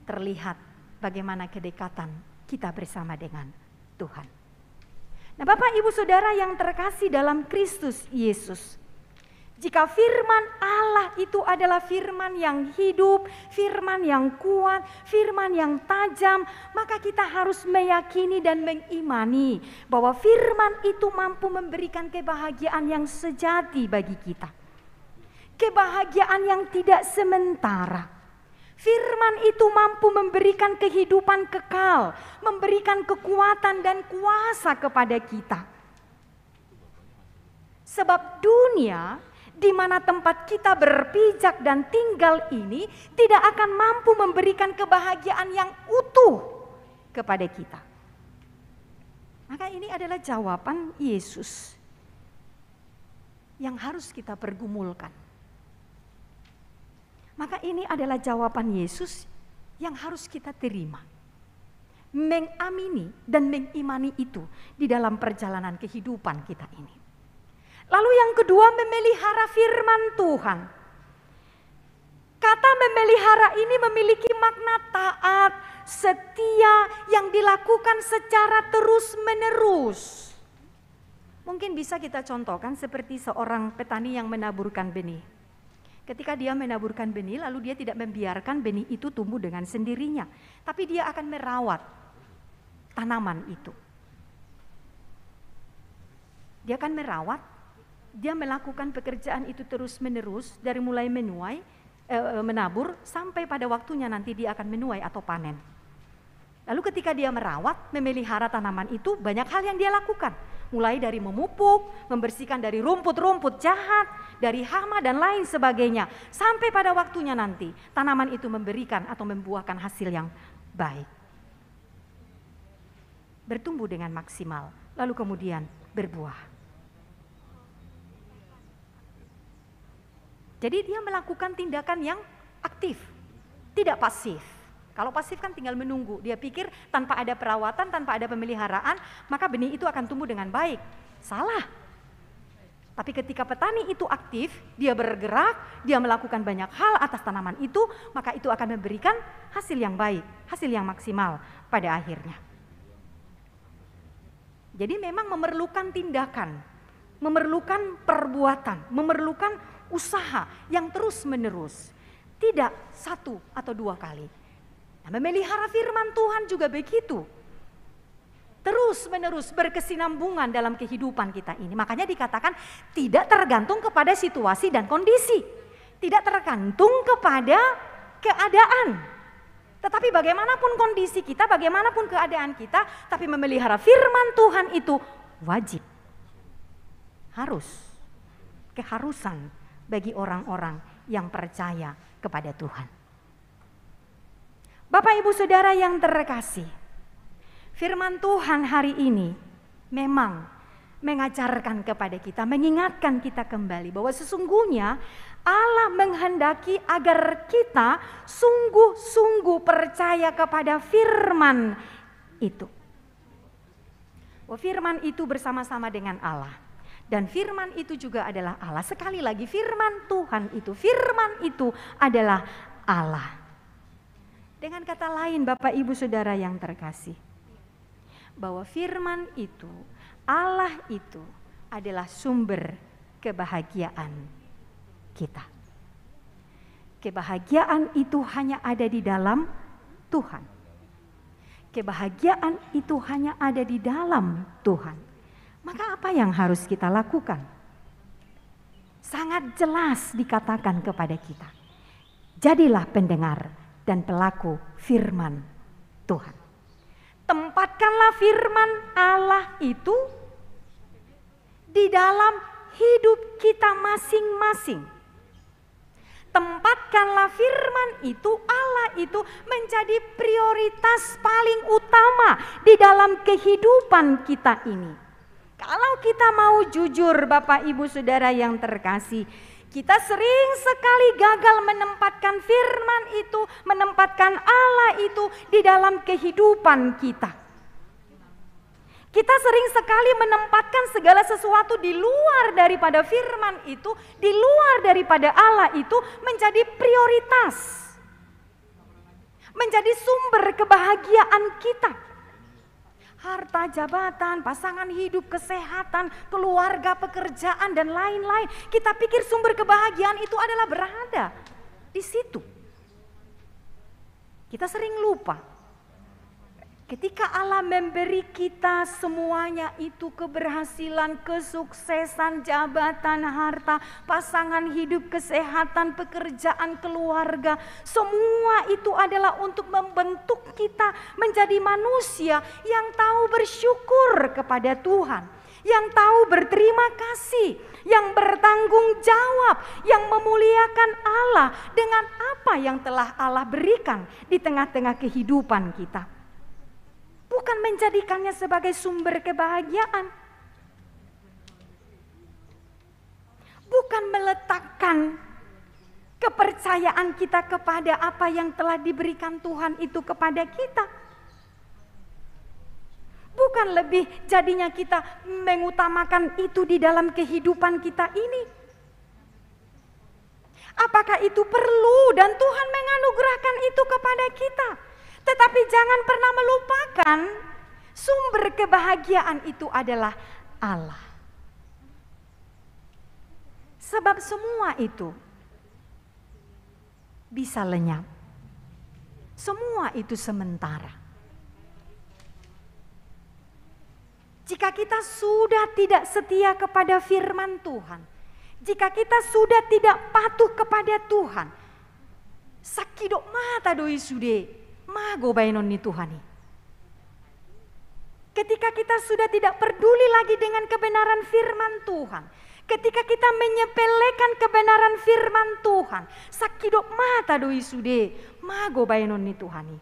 terlihat bagaimana kedekatan kita bersama dengan Tuhan. Nah Bapak Ibu Saudara yang terkasih dalam Kristus Yesus, jika firman Allah itu adalah firman yang hidup, firman yang kuat, firman yang tajam, maka kita harus meyakini dan mengimani bahwa firman itu mampu memberikan kebahagiaan yang sejati bagi kita. Kebahagiaan yang tidak sementara. Firman itu mampu memberikan kehidupan kekal, memberikan kekuatan dan kuasa kepada kita. Sebab dunia di mana tempat kita berpijak dan tinggal ini tidak akan mampu memberikan kebahagiaan yang utuh kepada kita. Maka ini adalah jawaban Yesus yang harus kita pergumulkan. Maka ini adalah jawaban Yesus yang harus kita terima. Mengamini dan mengimani itu di dalam perjalanan kehidupan kita ini. Lalu yang kedua, memelihara firman Tuhan. Kata memelihara ini memiliki makna taat, setia yang dilakukan secara terus-menerus. Mungkin bisa kita contohkan seperti seorang petani yang menaburkan benih. Ketika dia menaburkan benih, lalu dia tidak membiarkan benih itu tumbuh dengan sendirinya, tapi dia akan merawat tanaman itu. Dia akan merawat, dia melakukan pekerjaan itu terus-menerus dari mulai menabur sampai pada waktunya nanti dia akan menuai atau panen. Lalu ketika dia merawat, memelihara tanaman itu, banyak hal yang dia lakukan. Mulai dari memupuk, membersihkan dari rumput-rumput jahat, dari hama dan lain sebagainya. Sampai pada waktunya nanti tanaman itu memberikan atau membuahkan hasil yang baik. Bertumbuh dengan maksimal, lalu kemudian berbuah. Jadi dia melakukan tindakan yang aktif, tidak pasif. Kalau pasif kan tinggal menunggu, dia pikir tanpa ada perawatan, tanpa ada pemeliharaan, maka benih itu akan tumbuh dengan baik. Salah. Tapi ketika petani itu aktif, dia bergerak, dia melakukan banyak hal atas tanaman itu, maka itu akan memberikan hasil yang baik, hasil yang maksimal pada akhirnya. Jadi memang memerlukan tindakan, memerlukan perbuatan, memerlukan usaha yang terus-menerus. Tidak satu atau dua kali. Memelihara firman Tuhan juga begitu. Terus-menerus berkesinambungan dalam kehidupan kita ini. Makanya dikatakan tidak tergantung kepada situasi dan kondisi. Tidak tergantung kepada keadaan. Tetapi bagaimanapun kondisi kita, bagaimanapun keadaan kita, tapi memelihara firman Tuhan itu wajib. Harus. Keharusan bagi orang-orang yang percaya kepada Tuhan. Bapak Ibu Saudara yang terkasih, Firman Tuhan hari ini memang mengajarkan kepada kita, mengingatkan kita kembali bahwa sesungguhnya Allah menghendaki agar kita sungguh-sungguh percaya kepada firman itu. Firman itu bersama-sama dengan Allah. Dan firman itu juga adalah Allah. Sekali lagi, firman Tuhan itu, firman itu adalah Allah. Dengan kata lain, Bapak Ibu Saudara yang terkasih, bahwa firman itu, Allah itu adalah sumber kebahagiaan kita. Kebahagiaan itu hanya ada di dalam Tuhan. Kebahagiaan itu hanya ada di dalam Tuhan. Maka apa yang harus kita lakukan? Sangat jelas dikatakan kepada kita. Jadilah pendengar dan pelaku firman Tuhan. Tempatkanlah firman Allah itu di dalam hidup kita masing-masing. Tempatkanlah firman itu, Allah itu menjadi prioritas paling utama di dalam kehidupan kita ini. Kalau kita mau jujur Bapak Ibu Saudara yang terkasih, kita sering sekali gagal menempatkan firman itu, menempatkan Allah itu di dalam kehidupan kita. Kita sering sekali menempatkan segala sesuatu di luar daripada firman itu, di luar daripada Allah itu menjadi prioritas. Menjadi sumber kebahagiaan kita. Harta, jabatan, pasangan hidup, kesehatan, keluarga, pekerjaan, dan lain-lain. Kita pikir sumber kebahagiaan itu adalah berada di situ. Kita sering lupa. Ketika Allah memberi kita semuanya itu, keberhasilan, kesuksesan, jabatan, harta, pasangan hidup, kesehatan, pekerjaan, keluarga, semua itu adalah untuk membentuk kita menjadi manusia yang tahu bersyukur kepada Tuhan, yang tahu berterima kasih, yang bertanggung jawab, yang memuliakan Allah dengan apa yang telah Allah berikan di tengah-tengah kehidupan kita. Bukan menjadikannya sebagai sumber kebahagiaan. Bukan meletakkan kepercayaan kita kepada apa yang telah diberikan Tuhan itu kepada kita. Bukan lebih jadinya kita mengutamakan itu di dalam kehidupan kita ini. Apakah itu perlu dan Tuhan menganugerahkan itu kepada kita? Tetapi jangan pernah melupakan sumber kebahagiaan itu adalah Allah. Sebab semua itu bisa lenyap. Semua itu sementara. Jika kita sudah tidak setia kepada firman Tuhan, jika kita sudah tidak patuh kepada Tuhan, sakidok mata doi sude. Mago bainon ni Tuhani. Ketika kita sudah tidak peduli lagi dengan kebenaran firman Tuhan, ketika kita menyepelekan kebenaran firman Tuhan, sakidok mata doi sude, mago bainon ni Tuhani.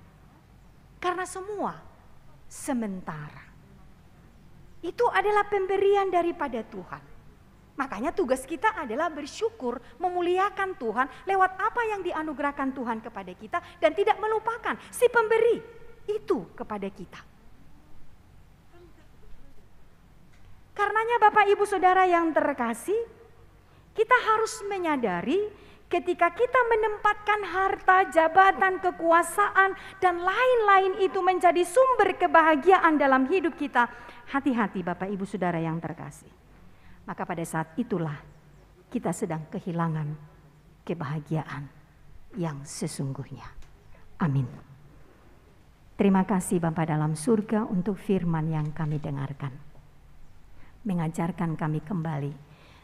Karena semua sementara. Itu adalah pemberian daripada Tuhan. Makanya tugas kita adalah bersyukur, memuliakan Tuhan lewat apa yang dianugerahkan Tuhan kepada kita dan tidak melupakan si pemberi itu kepada kita. Karenanya Bapak Ibu Saudara yang terkasih, kita harus menyadari ketika kita menempatkan harta, jabatan, kekuasaan dan lain-lain itu menjadi sumber kebahagiaan dalam hidup kita. Hati-hati Bapak Ibu Saudara yang terkasih. Maka pada saat itulah kita sedang kehilangan kebahagiaan yang sesungguhnya. Amin. Terima kasih Bapa dalam surga untuk firman yang kami dengarkan. Mengajarkan kami kembali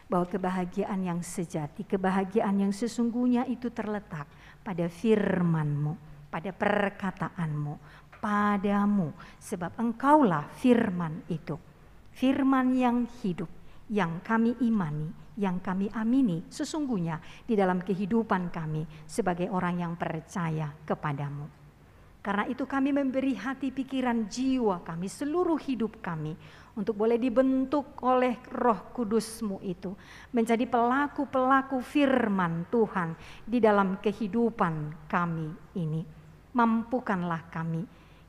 bahwa kebahagiaan yang sejati, kebahagiaan yang sesungguhnya itu terletak pada firman-Mu, pada perkataan-Mu, padamu. Sebab Engkaulah firman itu, firman yang hidup, yang kami imani, yang kami amini sesungguhnya di dalam kehidupan kami sebagai orang yang percaya kepadamu. Karena itu kami memberi hati, pikiran, jiwa kami, seluruh hidup kami untuk boleh dibentuk oleh Roh Kudus-Mu itu menjadi pelaku-pelaku firman Tuhan di dalam kehidupan kami ini. Mampukanlah kami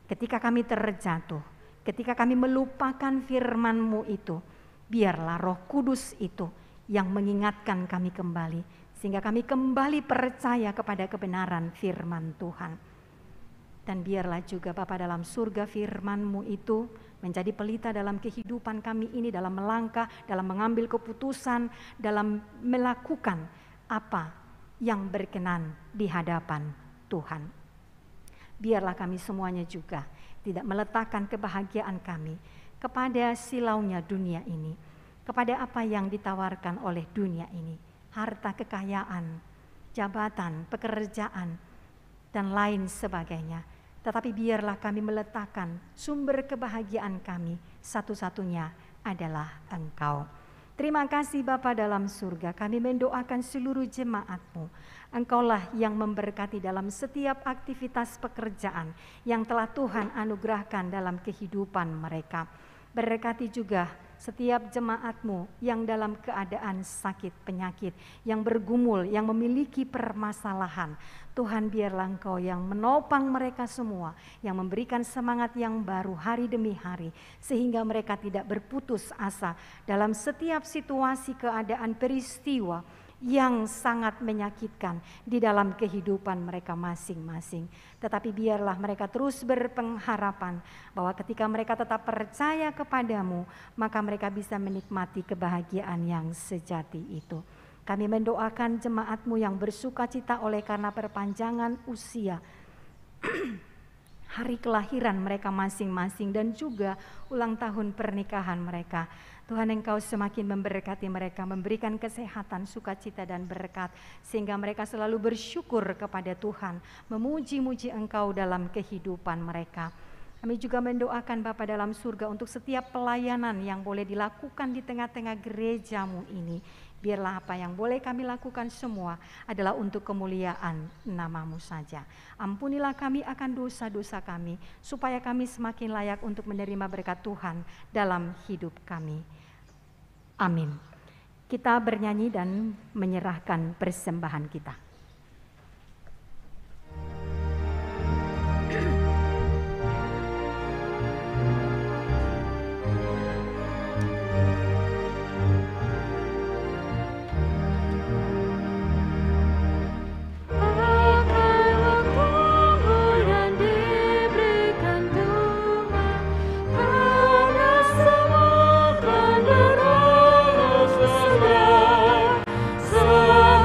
ketika kami terjatuh, ketika kami melupakan firman-Mu itu, biarlah Roh Kudus itu yang mengingatkan kami kembali, sehingga kami kembali percaya kepada kebenaran firman Tuhan. Dan biarlah juga Bapa dalam surga firman-Mu itu menjadi pelita dalam kehidupan kami ini, dalam melangkah, dalam mengambil keputusan, dalam melakukan apa yang berkenan di hadapan Tuhan. Biarlah kami semuanya juga tidak meletakkan kebahagiaan kami kepada silaunya dunia ini, kepada apa yang ditawarkan oleh dunia ini, harta kekayaan, jabatan, pekerjaan, dan lain sebagainya. Tetapi biarlah kami meletakkan sumber kebahagiaan kami satu-satunya adalah Engkau. Terima kasih Bapa dalam surga, kami mendoakan seluruh jemaat-Mu. Engkaulah yang memberkati dalam setiap aktivitas pekerjaan yang telah Tuhan anugerahkan dalam kehidupan mereka. Berkati juga setiap jemaat-Mu yang dalam keadaan sakit penyakit, yang bergumul, yang memiliki permasalahan. Tuhan, biarlah Engkau yang menopang mereka semua, yang memberikan semangat yang baru hari demi hari, sehingga mereka tidak berputus asa dalam setiap situasi, keadaan, peristiwa yang sangat menyakitkan di dalam kehidupan mereka masing-masing. Tetapi biarlah mereka terus berpengharapan bahwa ketika mereka tetap percaya kepadamu, maka mereka bisa menikmati kebahagiaan yang sejati itu. Kami mendoakan jemaat-Mu yang bersuka cita oleh karena perpanjangan usia, hari kelahiran mereka masing-masing, dan juga ulang tahun pernikahan mereka. Tuhan, Engkau semakin memberkati mereka, memberikan kesehatan, sukacita, dan berkat, sehingga mereka selalu bersyukur kepada Tuhan, memuji-muji Engkau dalam kehidupan mereka. Kami juga mendoakan Bapa dalam surga untuk setiap pelayanan yang boleh dilakukan di tengah-tengah gereja-Mu ini. Biarlah apa yang boleh kami lakukan semua adalah untuk kemuliaan nama-Mu saja. Ampunilah kami akan dosa-dosa kami, supaya kami semakin layak untuk menerima berkat Tuhan dalam hidup kami. Amin. Kita bernyanyi dan menyerahkan persembahan kita. Segera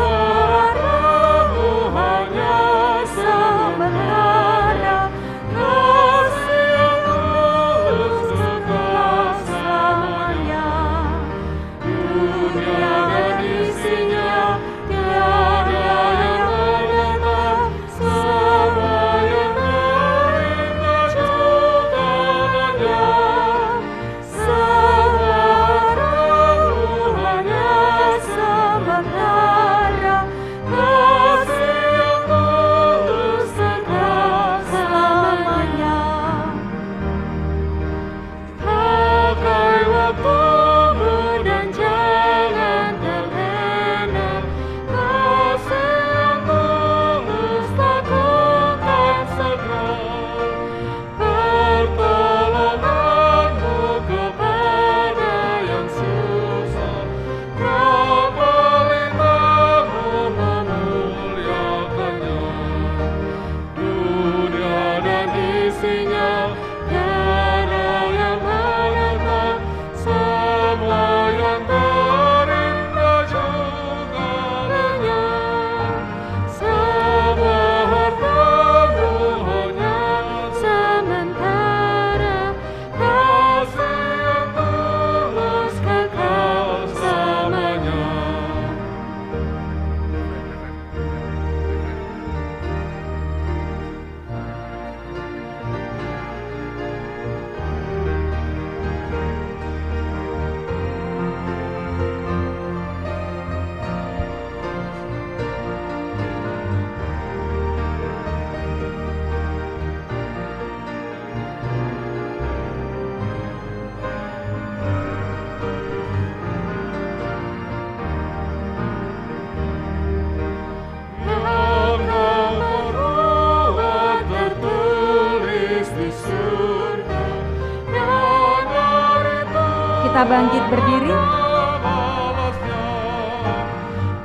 kita bangkit berdiri.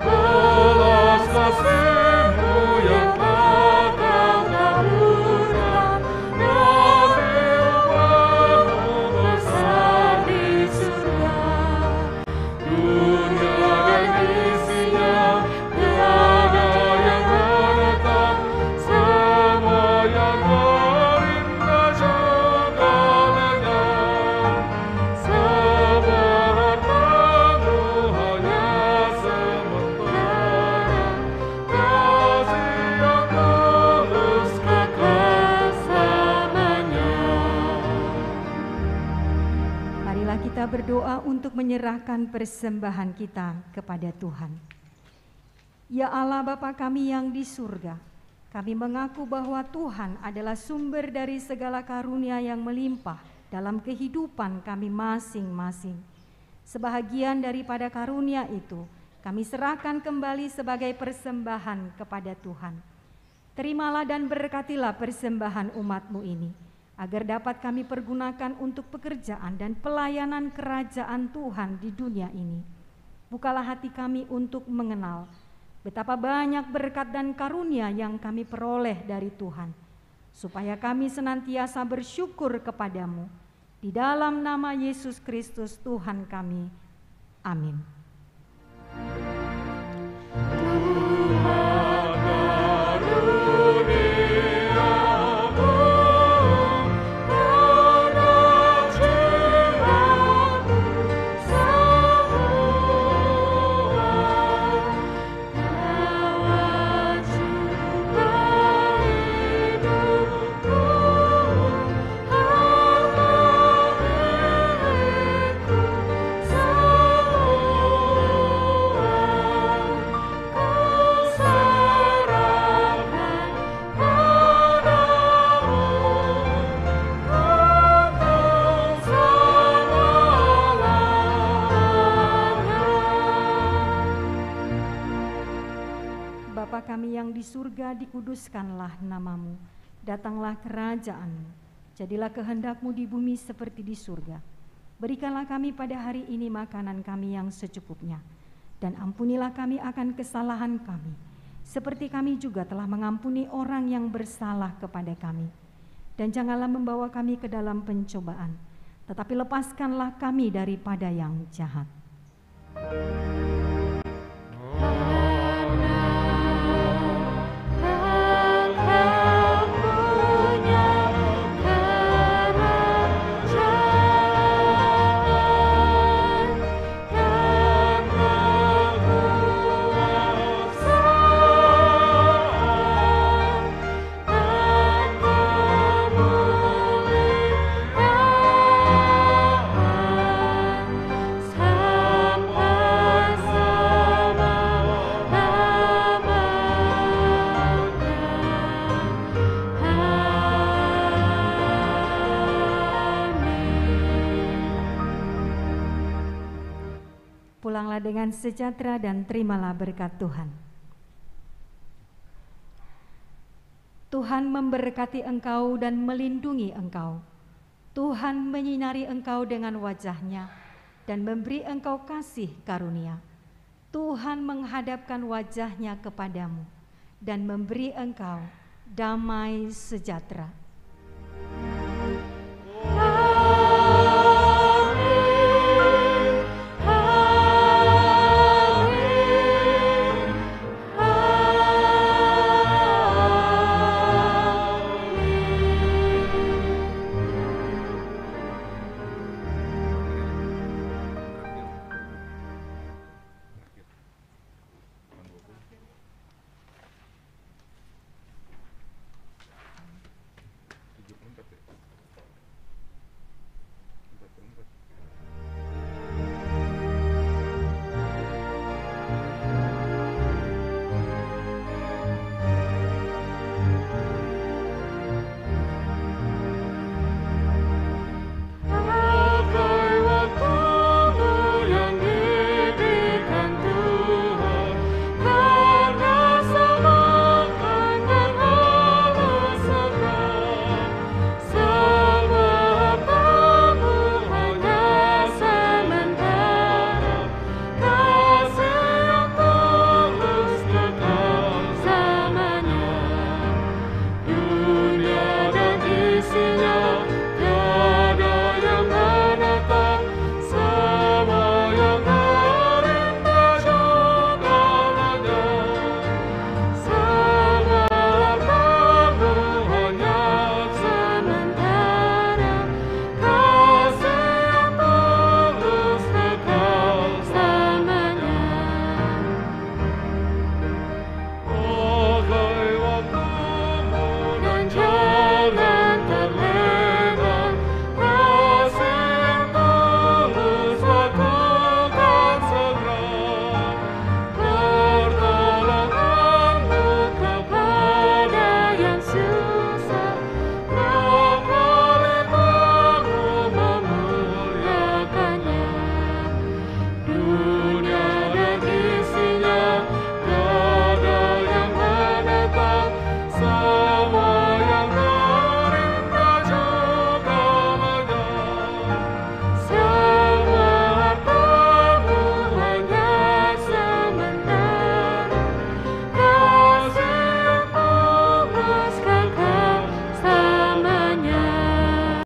Belas kasih-Mu yang tak terhingga, demi upah-Mu besar di surga. Dunia dan isinya tiada yang menetap, semua yang berindah juga lenyap. Semua harta-Mu hanya sementara, kasih yang tulus kekal selamanya. Marilah kita berdoa untuk menyerahkan persembahan kita kepada Tuhan. Ya Allah Bapa kami yang di surga, kami mengaku bahwa Tuhan adalah sumber dari segala karunia yang melimpah dalam kehidupan kami masing-masing. Sebahagian daripada karunia itu kami serahkan kembali sebagai persembahan kepada Tuhan. Terimalah dan berkatilah persembahan umat-Mu ini, agar dapat kami pergunakan untuk pekerjaan dan pelayanan kerajaan Tuhan di dunia ini. Bukalah hati kami untuk mengenal betapa banyak berkat dan karunia yang kami peroleh dari Tuhan, supaya kami senantiasa bersyukur kepadamu. Di dalam nama Yesus Kristus Tuhan kami. Amin. Bapa kami yang di surga, dikuduskanlah nama-Mu, datanglah kerajaan-Mu, jadilah kehendak-Mu di bumi seperti di surga. Berikanlah kami pada hari ini makanan kami yang secukupnya, dan ampunilah kami akan kesalahan kami, seperti kami juga telah mengampuni orang yang bersalah kepada kami. Dan janganlah membawa kami ke dalam pencobaan, tetapi lepaskanlah kami daripada yang jahat. Pulanglah dengan sejahtera dan terimalah berkat Tuhan. Tuhan memberkati engkau dan melindungi engkau. Tuhan menyinari engkau dengan wajah-Nya dan memberi engkau kasih karunia. Tuhan menghadapkan wajah-Nya kepadamu dan memberi engkau damai sejahtera.